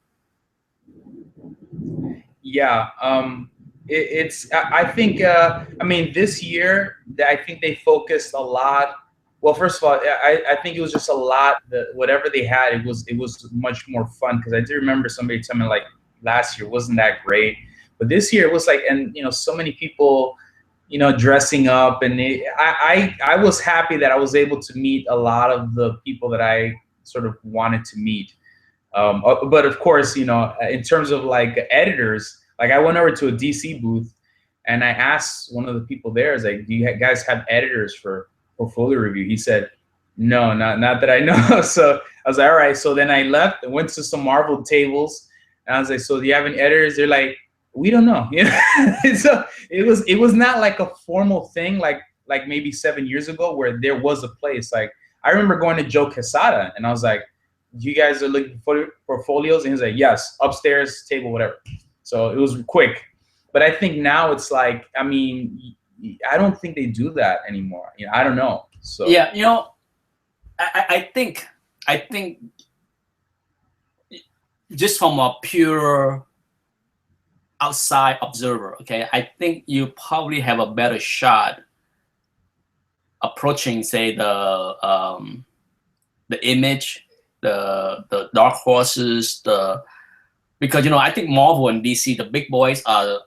Yeah, I think, I mean, this year, I think they focused a lot. Well, first of all, I think it was just a lot, whatever they had, it was much more fun, because I do remember somebody telling me, like, last year wasn't that great, but this year it was like, and so many people, dressing up, and I was happy that I was able to meet a lot of the people that I sort of wanted to meet. But of course, in terms of like editors, like I went over to a DC booth, and I asked one of the people there, "Is like, do you guys have editors for portfolio review?" He said, "No, not that I know." So I was like, all right. So then I left and went to some Marvel tables. And I was like, so do you have any editors? They're like, we don't know. So it was not like a formal thing like maybe 7 years ago, where there was a place. Like I remember going to Joe Quesada, and I was like, you guys are looking for portfolios? And he was like, yes, upstairs, table, whatever. So it was quick. But I think now it's like, I mean, I don't think they do that anymore. I don't know. So yeah, I think just from a pure outside observer, okay, I think you probably have a better shot approaching, say, the Image, the Dark Horses, because I think Marvel and DC, the big boys, are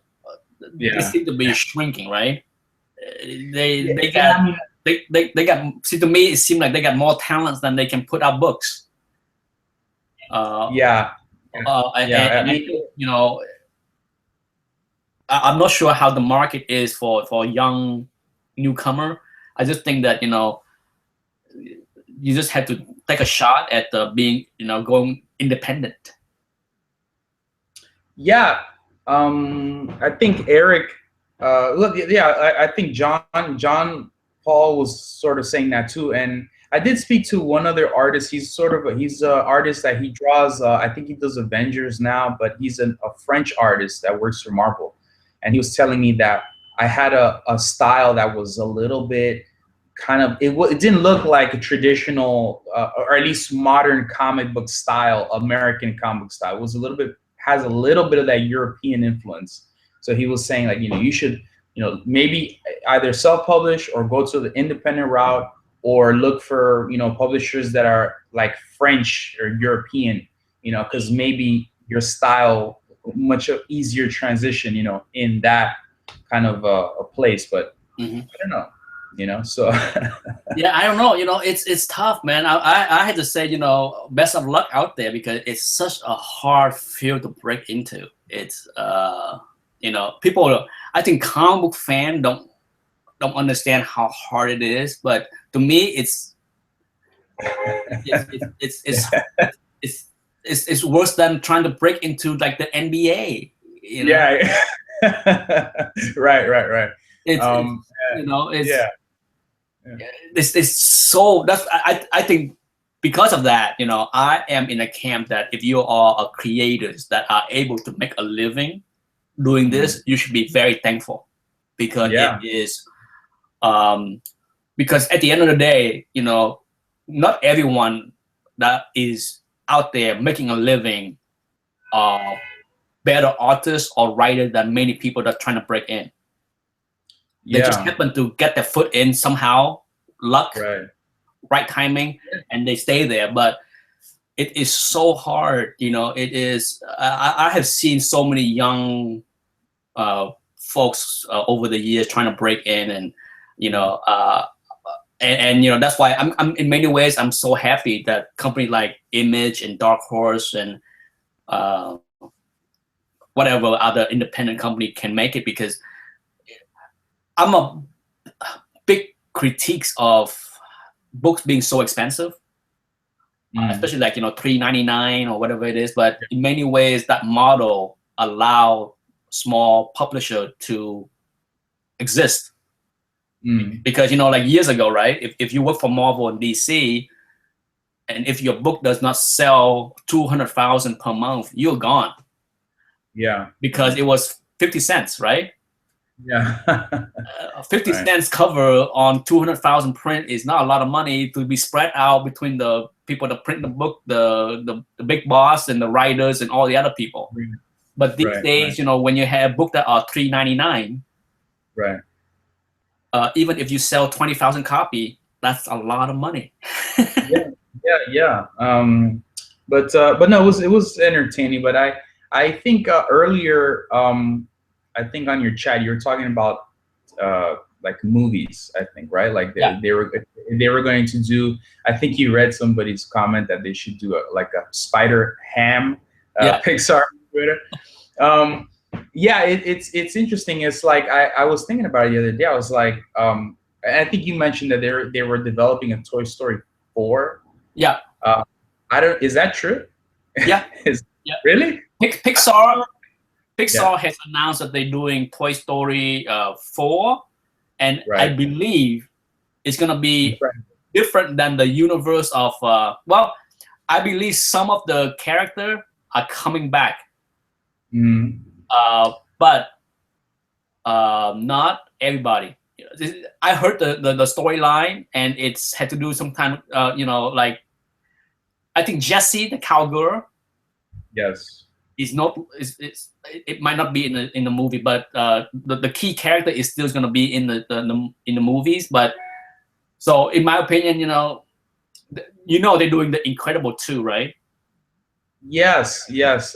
they seem to be shrinking, right? They got. See, to me, it seems like they got more talents than they can put out books. I'm not sure how the market is for a young newcomer. I just think that you just have to take a shot at being going independent. Yeah, I think Eric. I think John Paul was sort of saying that too, and I did speak to one other artist. He's an artist that he draws. I think he does Avengers now, but he's a French artist that works for Marvel. And he was telling me that I had a style that was a little bit kind of it didn't look like a traditional or at least modern comic book style, American comic book style. It was has a little bit of that European influence. So he was saying like, you should, maybe either self-publish or go to the independent route, or look for, publishers that are like French or European, because maybe your style much easier transition, in that kind of a place. But I don't know, so yeah, I don't know. It's tough, man. I had to say, best of luck out there, because it's such a hard field to break into. It's people. I think comic book fans don't understand how hard it is, but to me, it's worse than trying to break into like the NBA. Yeah. Right. It's so I think because of that, I am in a camp that if you are creators that are able to make a living doing this, you should be very thankful, because it is because at the end of the day, not everyone that is out there making a living are better artists or writers than many people that are trying to break in. They just happen to get their foot in somehow, luck, right timing, and they stay there. But it is so hard, it is. I have seen so many young folks over the years trying to break in, and and that's why I'm in many ways I'm so happy that companies like Image and Dark Horse and whatever other independent company can make it, because I'm a big critiques of books being so expensive, especially like $3.99 or whatever it is. But in many ways, that model allow small publisher to exist, because like years ago, right? If you work for Marvel and DC, and if your book does not sell 200,000 per month, you're gone. Yeah, because it was 50 cents, right? Yeah. 50 cents cover on 200,000 print is not a lot of money to be spread out between the people that print the book, the big boss and the writers and all the other people. But these days, when you have books that are $3.99, even if you sell 20,000 copy, that's a lot of money. Yeah. But no, it was entertaining. But I think earlier, I think on your chat you were talking about like movies. I think, right? Like they were going to do. I think you read somebody's comment that they should do like a Spider-Ham Pixar Twitter. It's interesting. It's like I was thinking about it the other day. I was like, I think you mentioned that they were developing a Toy Story 4. Yeah. Is that true? Yeah. Really? Pixar has announced that they're doing Toy Story 4, and I believe it's gonna be different than the universe of. Well, I believe some of the characters are coming back, but not everybody. I heard the storyline, and it's had to do some kind of like I think Jessie the cowgirl. Yes. Is not. It might not be in the movie, but the key character is still going to be in the movies. But so, in my opinion, they're doing the Incredible 2, right? Yes.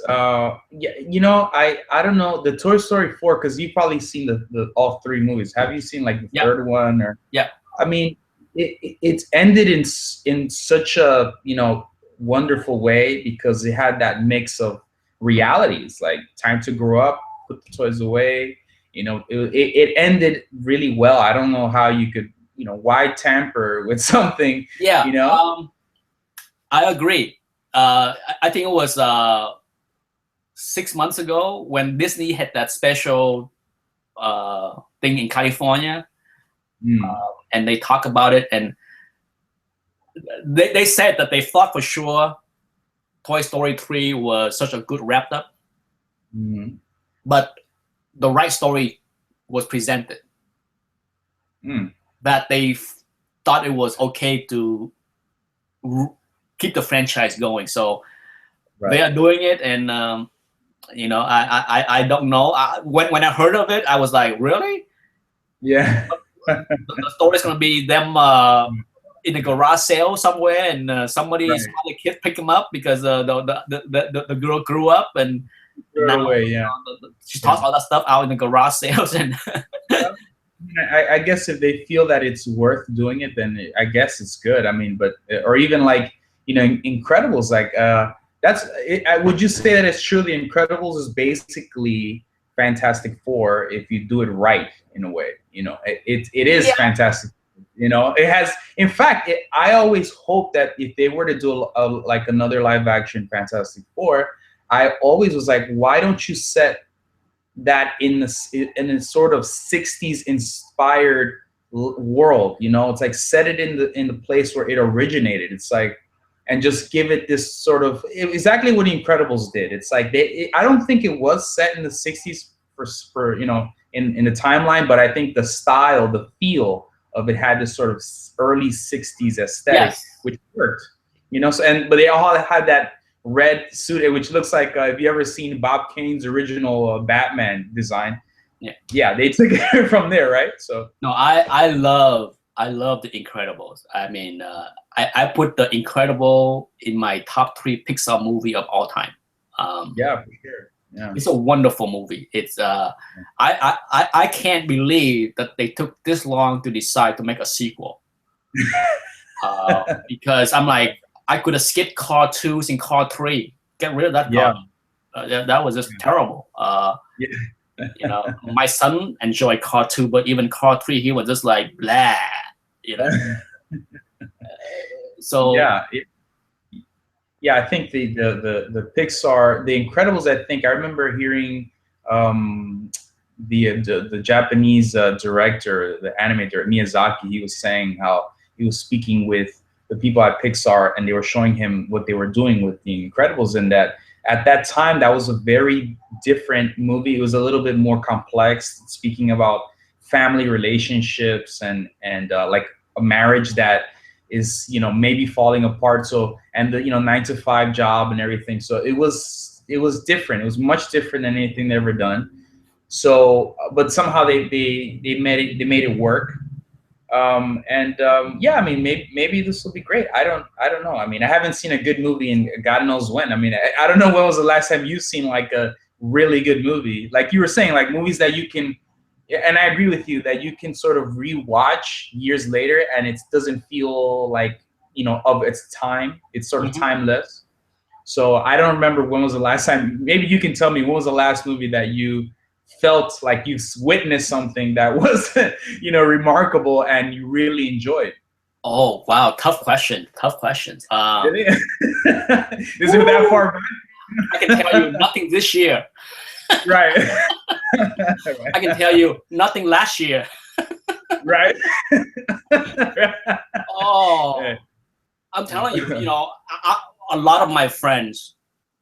I don't know the Toy Story 4, because you've probably seen the all three movies. Have you seen like the third one? Or I mean, it's ended in such a wonderful way, because it had that mix of realities, like time to grow up, put the toys away. It ended really well. I don't know how you could why tamper with something. I agree. I think it was 6 months ago when Disney had that special thing in California, and they talk about it, and they said that they thought for sure Toy Story 3 was such a good wrapped up, but the right story was presented. That they thought it was okay to keep the franchise going. So they are doing it, and I don't know. When I heard of it, I was like, really? Yeah. The story's gonna be them in a garage sale somewhere, and somebody, some other kid pick them up because the girl grew up, and now she talks all that stuff out in the garage sales. And I guess if they feel that it's worth doing it, then I guess it's good. I mean, but or even like Incredibles, like that's it, would you say that it's true? The Incredibles is basically Fantastic Four if you do it right in a way. It is Fantastic. It has. In fact, I always hope that if they were to do like another live action Fantastic Four, I always was like, why don't you set that in a sort of 60s inspired world? It's like set it in the place where it originated. It's like, and just give it this sort of exactly what Incredibles did. It's like I don't think it was set in the 60s for in the timeline, but I think the style, the feel of it had this sort of early 60s aesthetic, which worked. But they all had that red suit, which looks like if you ever seen Bob Kane's original Batman design, they took it from there, right? So no, I love the Incredibles. I mean, I put the Incredible in my top 3 Pixar movie of all time. For sure. Yeah. It's a wonderful movie. It's I can't believe that they took this long to decide to make a sequel. Because I'm like, I could have skipped Car 2s and Car 3. Get rid of that car. That was just terrible. My son enjoyed Car 2, but even Car 3, he was just like blah. So I think the Pixar, the Incredibles. I think I remember hearing the Japanese director, the animator Miyazaki. He was saying how he was speaking with the people at Pixar, and they were showing him what they were doing with the Incredibles, and that at that time that was a very different movie. It was a little bit more complex, speaking about family relationships and like a marriage that is maybe falling apart. So and the 9-to-5 job and everything. So it was different. It was much different than anything they ever done. So but somehow they made it work. I mean, maybe this will be great. I don't know. I mean, I haven't seen a good movie in God knows when. I mean, I don't know when was the last time you've seen like a really good movie. Like you were saying, like movies that you can, and I agree with you that you can sort of rewatch years later and it doesn't feel like, of its time. It's sort of timeless. So I don't remember when was the last time. Maybe you can tell me when was the last movie that you felt like you witnessed something that was, remarkable and you really enjoyed. Oh wow, tough questions. Is it that far back? I can tell you nothing this year. Right. I can tell you nothing last year. Right. I'm telling you, a lot of my friends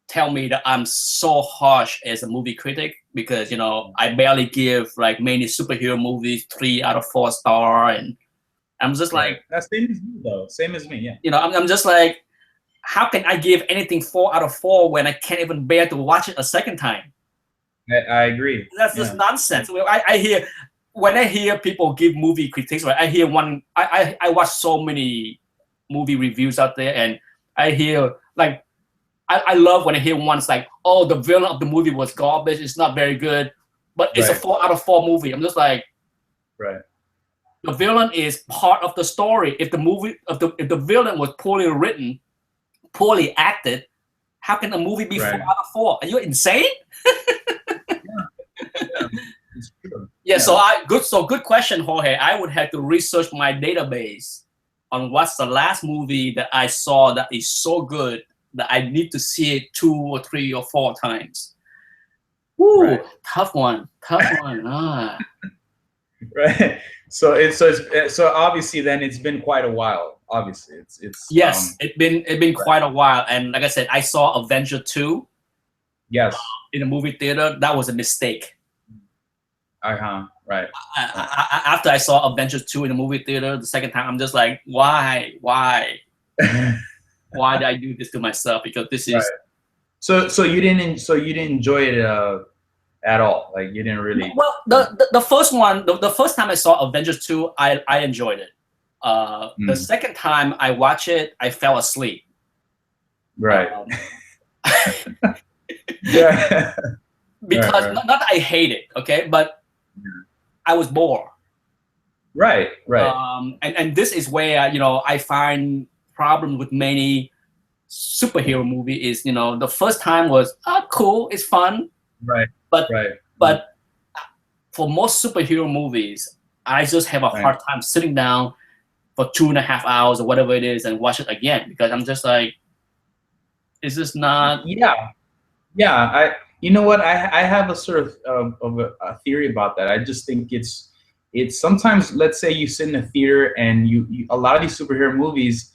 tell me that I'm so harsh as a movie critic because I barely give like many superhero movies 3 out of 4 star, and I'm just like, that's same as me though. Same as me, yeah. I'm just like, how can I give anything 4 out of 4 when I can't even bear to watch it a second time? I agree. That's just nonsense. When I hear people give movie critiques, right? I hear I watch so many movie reviews out there, and I hear like, I love when I hear ones like, oh, the villain of the movie was garbage, it's not very good, but it's a 4 out of 4 movie. I'm just like, the villain is part of the story. If the villain was poorly written, poorly acted, how can a movie be 4 out of 4? Are you insane? It's true. So good question, Jorge. I would have to research my database on what's the last movie that I saw that is so good that I need to see it 2 or 3 or 4 times. Woo, tough one. Right. So obviously then it's been quite a while. Obviously, it's yes, it's been quite a while. And like I said, I saw Avenger 2. Yes. In a movie theater. That was a mistake. Right. After I saw Avengers 2 in the movie theater the second time, I'm just like, why did I do this to myself? Because this is Right. So you didn't enjoy it at all. Like you didn't really. well, the first one, the first time I saw Avengers 2, I enjoyed it. The second time I watched it, I fell asleep. Right. Yeah. Because right. not that I hate it, okay, but I was bored. Right. And this is where I find problem with many superhero movie is the first time was cool, it's fun, right, but for most superhero movies, I just have a hard time sitting down for 2.5 hours or whatever it is and watch it again, because I'm just like, is this not? Yeah. You know what? I have a sort of a theory about that. I just think it's sometimes, let's say you sit in a theater and you a lot of these superhero movies,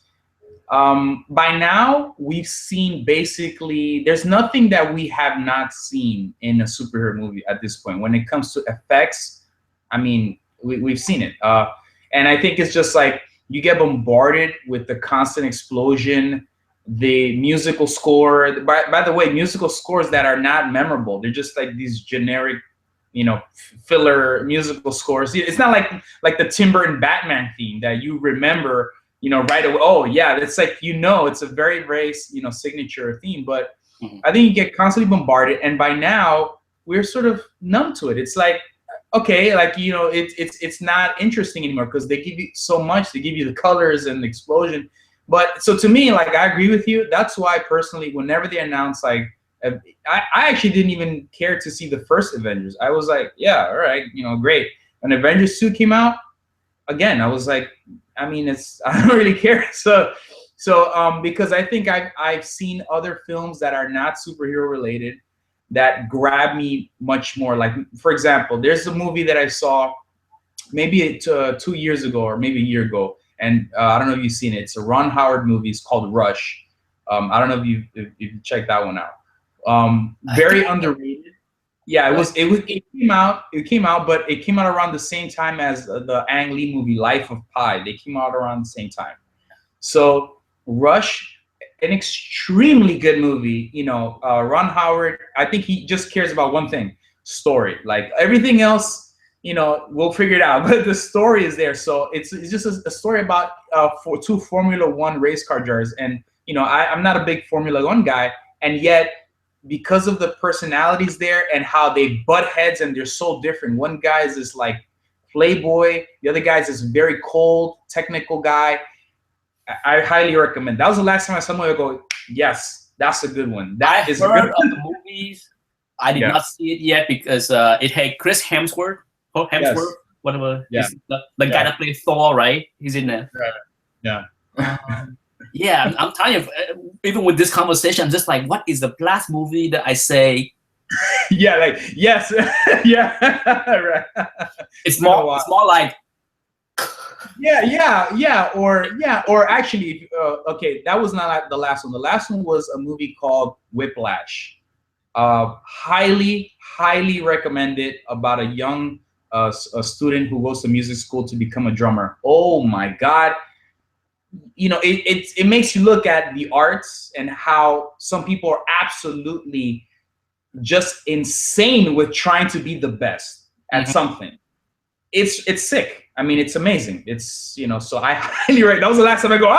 by now we've seen basically, there's nothing that we have not seen in a superhero movie at this point. When it comes to effects, I mean, we've seen it. And I think it's just like you get bombarded with the constant explosion, the musical score. By the way, musical scores that are not memorable. They're just like these generic, filler musical scores. It's not like the Tim Burton Batman theme that you remember, right away. Oh yeah, it's like, it's a very, very, signature theme. But I think you get constantly bombarded, and by now we're sort of numb to it. It's like, okay, like it's not interesting anymore because they give you so much. They give you the colors and the explosion. But so to me, like, I agree with you. That's why personally, whenever they announce, like, I actually didn't even care to see the first Avengers. I was like, yeah, all right, great. When Avengers 2 came out, again, I was like, I mean, I don't really care. So because I think I've seen other films that are not superhero related that grab me much more. Like, for example, there's a movie that I saw maybe 2 years ago or maybe a year ago. And I don't know if you've seen it. It's a Ron Howard movie. It's called Rush. I don't know if you checked that one out. Very underrated. Yeah, it came out, but it came out around the same time as the Ang Lee movie Life of Pi. They came out around the same time. So Rush, an extremely good movie. Ron Howard, I think he just cares about one thing: story. Like everything else, we'll figure it out. But the story is there. So it's just a story about for two Formula One race car drivers. And I'm not a big Formula One guy, and yet because of the personalities there and how they butt heads and they're so different. One guy is this like playboy, the other guy is this very cold, technical guy. I highly recommend. That was the last time I saw a movie. I go, yes, that's a good one. That is heard good. of the movies. I did not see it yet because it had Chris Hemsworth, whatever. Yeah. The guy that plays Thor, right? He's in there. Yeah. Yeah, I'm telling you, even with this conversation, I'm just like, what is the last movie that I say? Yeah, like, yes. Yeah, right. It's more like. Yeah. Or actually, okay, that was not the last one. The last one was a movie called Whiplash. Highly recommended, about a young a student who goes to music school to become a drummer. Oh my God. It makes you look at the arts and how some people are absolutely just insane with trying to be the best at something. It's sick. I mean, it's amazing. It's, so I highly recommend. That was the last time I go,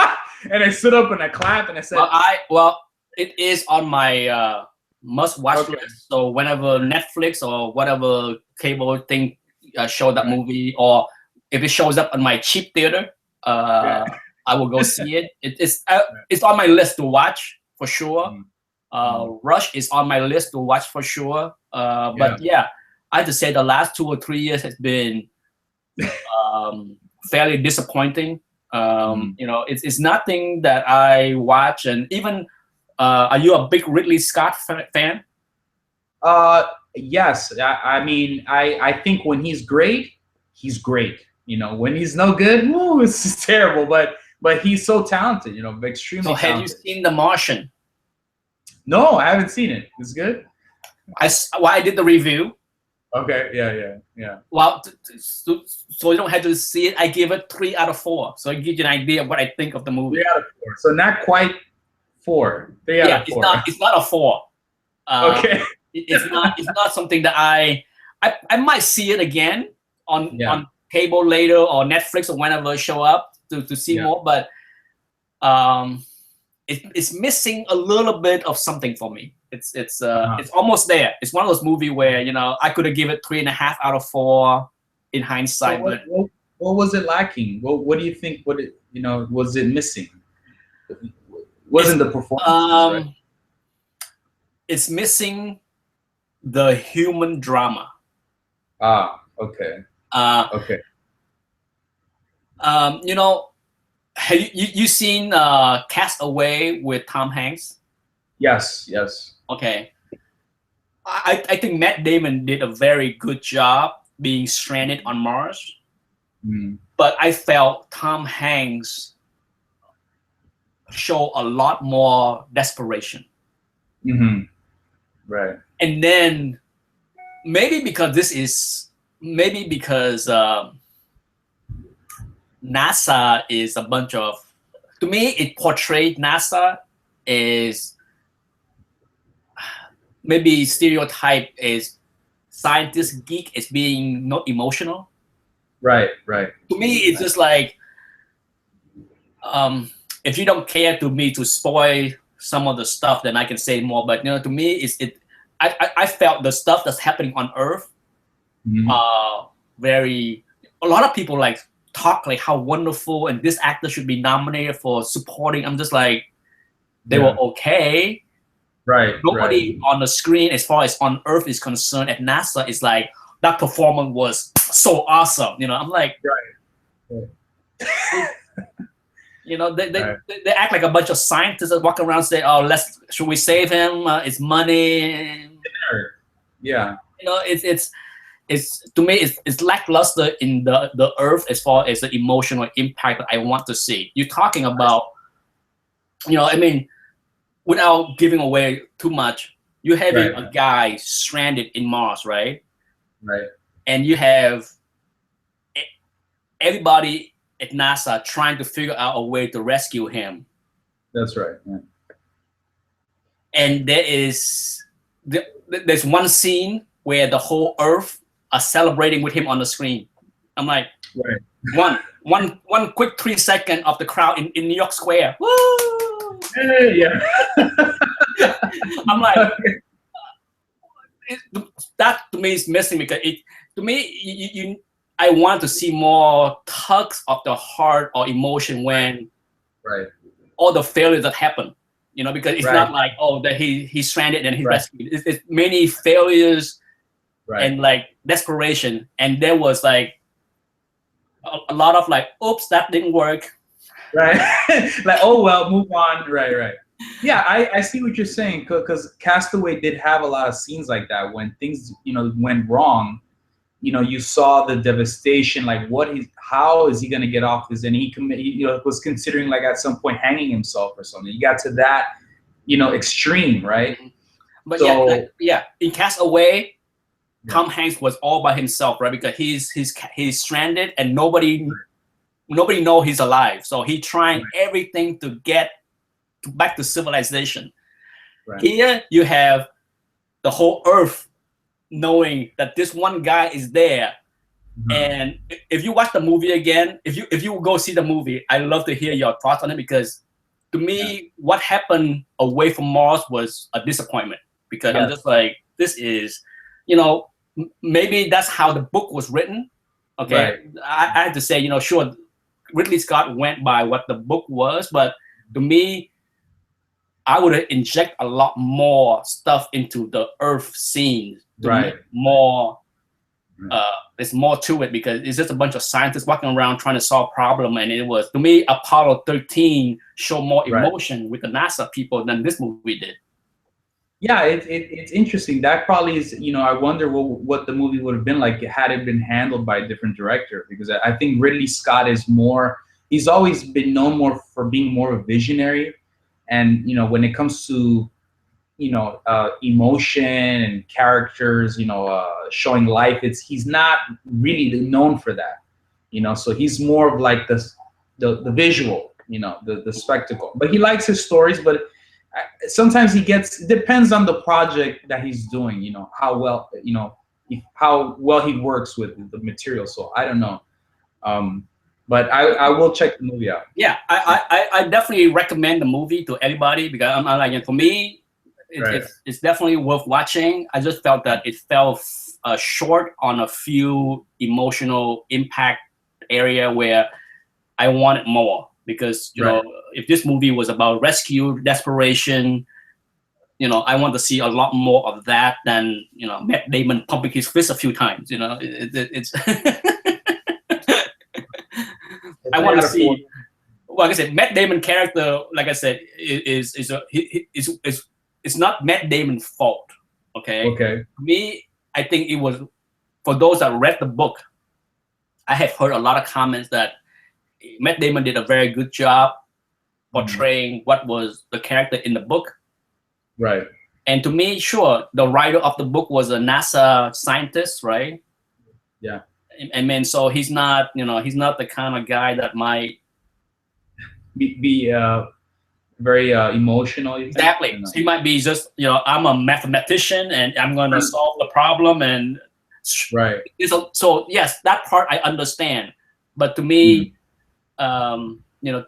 and I stood up and I clapped and I said, well, it is on my must-watch list. So whenever Netflix or whatever cable thing show that movie, or if it shows up on my cheap theater, I will go see it. It's on my list to watch for sure. Rush is on my list to watch for sure. But yeah, I have to say the last 2 or 3 years has been fairly disappointing. It's nothing that I watch. And even, are you a big Ridley Scott fan? Yes. I mean, I think when he's great, he's great. When he's no good, it's just terrible. But he's so talented, extremely talented. So have you seen The Martian? No, I haven't seen it. It's good. I did the review. Okay. Yeah. Well, so you don't have to see it. I give it 3 out of 4. So it gives you an idea of what I think of the movie. 3 out of 4. So not quite 4. 3 out of 4. It's not a 4. Okay. It's not something that I might see it again on cable later or Netflix or whenever it show up to see more, but it's missing a little bit of something for me. It's almost there. It's one of those movies where I could have given it 3.5 out of 4 in hindsight. So what was it lacking? What do you think? Was it missing? Wasn't the performance? Right? It's missing the human drama. Okay. Okay. Have you seen Cast Away with Tom Hanks? Yes. Okay. I think Matt Damon did a very good job being stranded on Mars. But I felt Tom Hanks show a lot more desperation. Right. And then maybe because NASA is a bunch of, to me, it portrayed NASA as maybe stereotype as scientist geek as being not emotional. Right. To me, it's just like, if you don't care to spoil some of the stuff, then I can say more. But to me, I felt the stuff that's happening on Earth, a lot of people talk like how wonderful and this actor should be nominated for supporting. I'm just like, they were okay. Right. Nobody on the screen, as far as on Earth is concerned, at NASA is like, that performance was so awesome. I'm like, they act like a bunch of scientists that walk around and say, oh, should we save him? It's money. Yeah. It's to me, it's lackluster in the Earth as far as the emotional impact that I want to see. You're talking about, without giving away too much, you're having a guy stranded in Mars, right? Right. And you have everybody at NASA trying to figure out a way to rescue him. That's right. Yeah. And there's one scene where the whole Earth are celebrating with him on the screen. I'm like, one quick 3 second of the crowd in New York Square. Woo! Yeah. I'm like, that to me is missing because I want to see more tugs of the heart or emotion when all the failures that happen. Because it's not like, oh, that he's stranded and he's rescued. It's many failures and desperation. And there was a lot of oops, that didn't work. Right. Oh, well, move on. Right. Yeah, I see what you're saying, because Castaway did have a lot of scenes like that when things, went wrong. You saw the devastation, how is he going to get off this? And he was considering at some point hanging himself or something. You got to that, extreme, right? But in Castaway, Tom Hanks was all by himself, right? Because he's stranded and nobody know he's alive. So he trying everything to get back to civilization. Right. Here you have the whole Earth knowing that this one guy is there. And if you watch the movie again, if you go see the movie, I love to hear your thoughts on it, because to me, what happened away from Mars was a disappointment, because I'm just like, this is, maybe that's how the book was written. Okay. I had to say, sure, Ridley Scott went by what the book was, but to me, I would inject a lot more stuff into the Earth scene to make more. There's more to it, because it's just a bunch of scientists walking around trying to solve problem. And it was, to me, Apollo 13 showed more emotion with the NASA people than this movie did. Yeah, it's interesting. That probably is, I wonder what the movie would have been like had it been handled by a different director, because I think Ridley Scott is he's always been known more for being more of a visionary. And, when it comes to emotion and characters, showing life. He's not really known for that, so he's more of like the visual, the spectacle. But he likes his stories, but sometimes it depends on the project that he's doing, how well, how well he works with the material. So I don't know. But I will check the movie out. Yeah, I definitely recommend the movie to everybody, because I'm like, for me, it's definitely worth watching. I just felt that it fell short on a few emotional impact area where I wanted more, because you know, if this movie was about rescue, desperation, I want to see a lot more of that than Matt Damon pumping his fist a few times. It's I want to see. Like I said, Matt Damon character, like I said, is it's not Matt Damon's fault. Okay. Okay. For me, I think it was, for those that read the book, I have heard a lot of comments that Matt Damon did a very good job portraying what was the character in the book. Right. And to me, sure, the writer of the book was a NASA scientist, right? Yeah. And then, so he's not, he's not the kind of guy that might be very emotional. Exactly. So he might be just, I'm a mathematician and I'm going to solve the problem. And right. So yes, that part I understand. But to me, to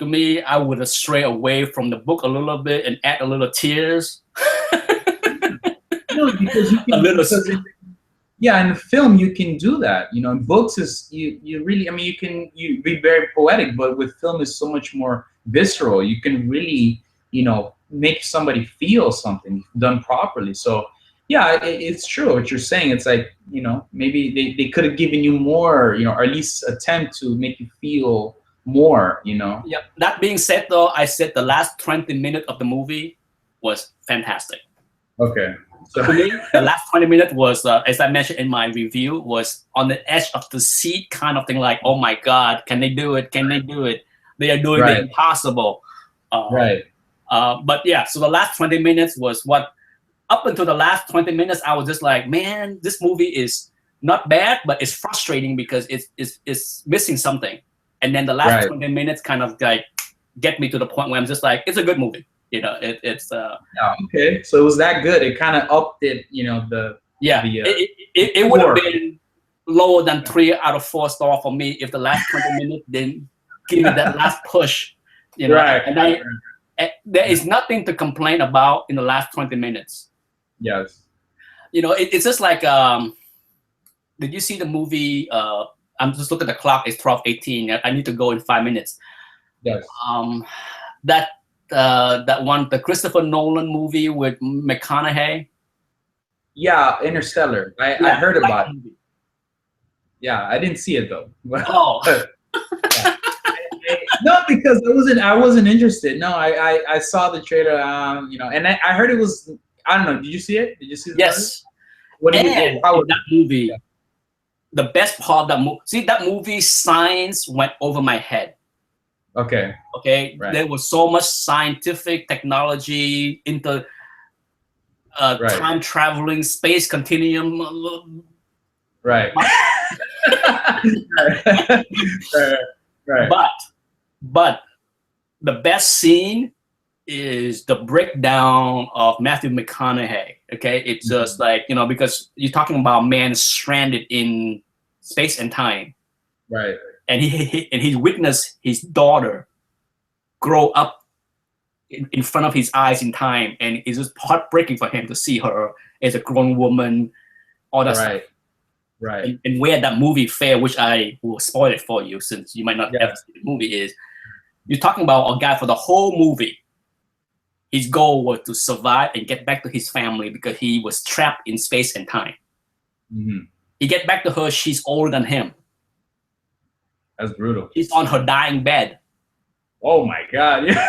me, I would stray away from the book a little bit and add a little tears. No, because you can, yeah, in film you can do that. In books is you really, you be very poetic, but with film is so much more visceral. You can really, make somebody feel something done properly. So yeah, it's true what you're saying. It's like, maybe they could have given you more, or at least attempt to make you feel more, Yeah. That being said, though, I said the last 20 minutes of the movie was fantastic. Okay. So for me, the last 20 minutes was, as I mentioned in my review, was on the edge of the seat kind of thing, like, oh my God, can they do it? Can they do it? They are doing the impossible. But yeah, so the last 20 minutes was what, up until the last 20 minutes, I was just like, man, this movie is not bad, but it's frustrating because it's missing something. And then the last 20 minutes kind of like get me to the point where I'm just like, it's a good movie. It's yeah, okay. So it was that good. It kind of upped it, it would have been lower than 3 out of 4 stars for me if the last 20 minutes didn't give me that last push. And there is nothing to complain about in the last 20 minutes. Yes. It's just like, did you see the movie? I'm just looking at the clock. It's 12:18. I need to go in 5 minutes. Yes. That one, the Christopher Nolan movie with McConaughey. Yeah, Interstellar. I heard about it. Yeah, I didn't see it though. Oh. No, because I wasn't interested. No, I saw the trailer. And I heard it was. I don't know. Did you see it? Did you see the Yes. What do how that movie? Yeah. The best part of that movie. See, that movie, science went over my head. Okay. Right. There was so much scientific technology into time traveling, space continuum. Right. Right. But the best scene is the breakdown of Matthew McConaughey. Okay, it's just like, because you're talking about man stranded in space and time. Right. And he witnessed his daughter grow up in front of his eyes in time, and it's just heartbreaking for him to see her as a grown woman, all that stuff. Right. And where that movie failed, which I will spoil it for you since you might not ever see the movie, is you're talking about a guy for the whole movie. His goal was to survive and get back to his family because he was trapped in space and time. Mm-hmm. He get back to her, she's older than him. That's brutal. He's on her dying bed. Oh my God. Yeah.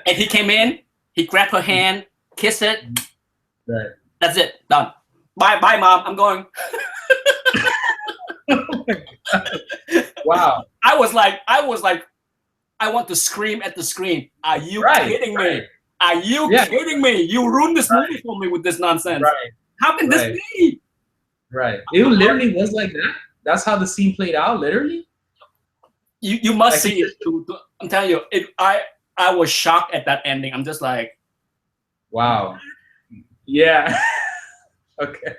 And he came in, he grabbed her hand, kissed it. Right. That's it. Done. Bye, Mom. I'm going. Oh my God. Wow. I was like, I want to scream at the screen. Are you kidding me? Are you kidding me? You ruined this movie for me with this nonsense. Right. How can this be? Right. It literally was like that. That's how the scene played out, literally. You must see it. I'm telling you, I was shocked at that ending. I'm just like, wow. Yeah. Okay.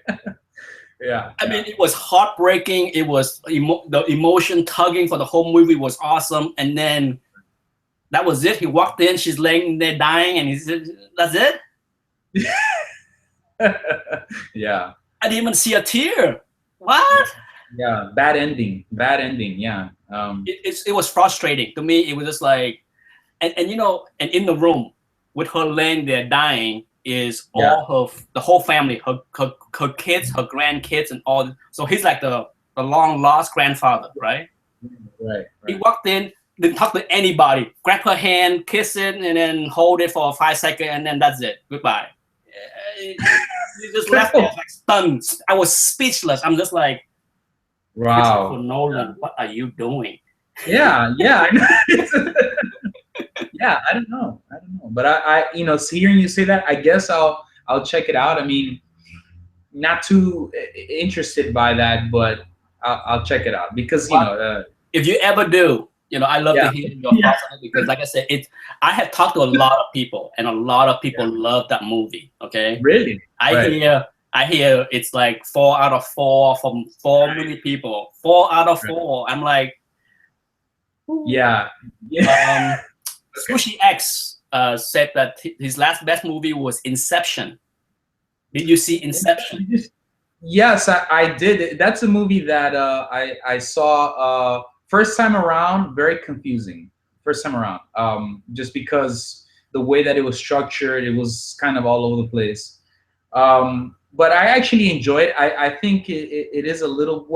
Yeah. I mean, it was heartbreaking. It was the emotion tugging for the whole movie was awesome. And then that was it. He walked in. She's laying there dying, and he said, "That's it." Yeah. I didn't even see a tear. What? Yeah. Bad ending. Bad ending. Yeah. It was frustrating to me. It was just like, and and in the room with her laying there dying is all the whole family, her kids, her grandkids, and all. So he's like the long lost grandfather, right? Right. He walked in, didn't talk to anybody, grab her hand, kiss it, and then hold it for 5 seconds, and then that's it. Goodbye. He just left there like stunned. I was speechless. I'm just like, wow. Christopher Nolan, what are you doing? Yeah. Yeah. Yeah, I don't know. But I hearing you say that, I guess I'll check it out. I mean, not too interested by that, but I'll check it out because if you ever do, I love to hear your thoughts on it because, like I said, I have talked to a lot of people, and a lot of people love that movie. Okay, really? I hear it's like 4 out of 4 from 4 million people. 4 out of 4. I'm like, yeah. Sushi X said that his last best movie was Inception. Did you see Inception? Yes, I did. That's a movie that I saw first time around. Very confusing. First time around, just because the way that it was structured, it was kind of all over the place. But I actually enjoy it. I think it is a little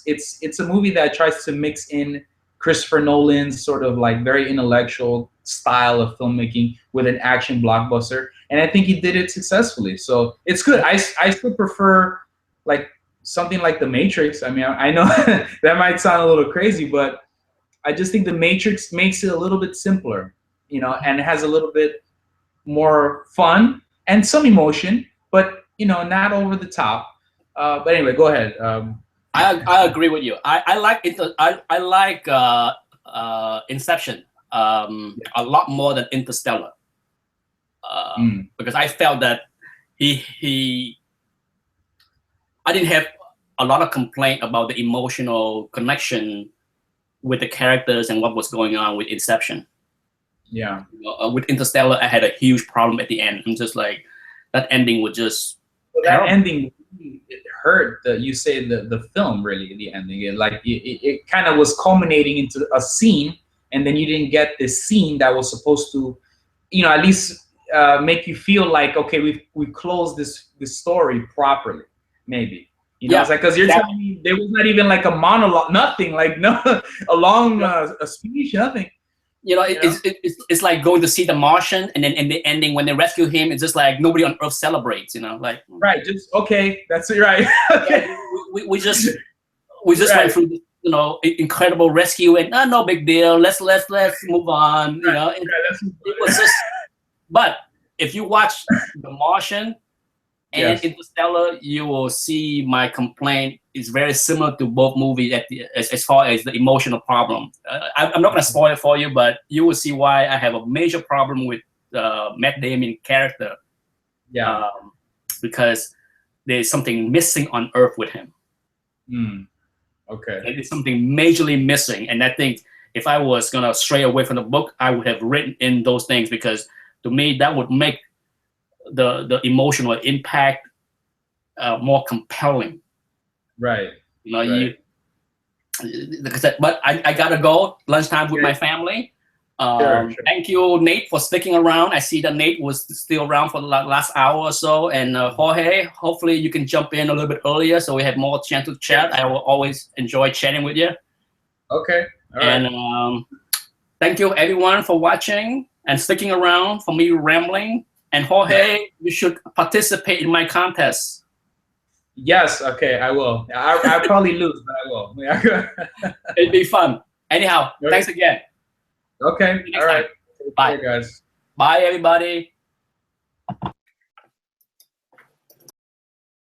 it's a movie that tries to mix in Christopher Nolan's sort of like very intellectual style of filmmaking with an action blockbuster, and I think he did it successfully. So it's good. I still prefer like something like The Matrix. I mean, I know that might sound a little crazy, but I just think The Matrix makes it a little bit simpler, and it has a little bit more fun and some emotion, but not over the top. But anyway, go ahead. I agree with you. I like it. I like Inception a lot more than Interstellar because I felt that I didn't have a lot of complaint about the emotional connection with the characters and what was going on with Inception. Yeah. With Interstellar, I had a huge problem at the end. I'm just like, that ending was just. Well, that ending, it hurt. You say the film really, the ending. It kind of was culminating into a scene, and then you didn't get this scene that was supposed to, at least make you feel like, okay, we closed this story properly, maybe. It's like, because you're telling me there was not even like a monologue, nothing, like a long a speech, nothing. It's like going to see The Martian, and then in the ending when they rescue him, it's just like nobody on Earth celebrates. Like right, just okay, that's it, right? Okay. We just went through this, incredible rescue, and no big deal. Let's move on. It was just. But if you watch The Martian and Interstellar, you will see my complaint is very similar to both movies as far as the emotional problem. I'm not going to spoil it for you, but you will see why I have a major problem with Matt Damon character. Yeah. Because there's something missing on Earth with him. Okay. There's something majorly missing. And I think if I was going to stray away from the book, I would have written in those things, because to me, that would make the emotional impact more compelling. Right. Right. But I gotta go. Lunchtime with my family. Sure. Thank you, Nate, for sticking around. I see that Nate was still around for the last hour or so. And Jorge, hopefully you can jump in a little bit earlier so we have more chance to chat. I will always enjoy chatting with you. Okay. All right. And thank you, everyone, for watching and sticking around for me rambling. And Jorge, you should participate in my contest. Yes, okay, I will. I'll probably lose, but I will. It'd be fun. Anyhow, thanks again. Okay, all right. Bye, guys. Bye, everybody.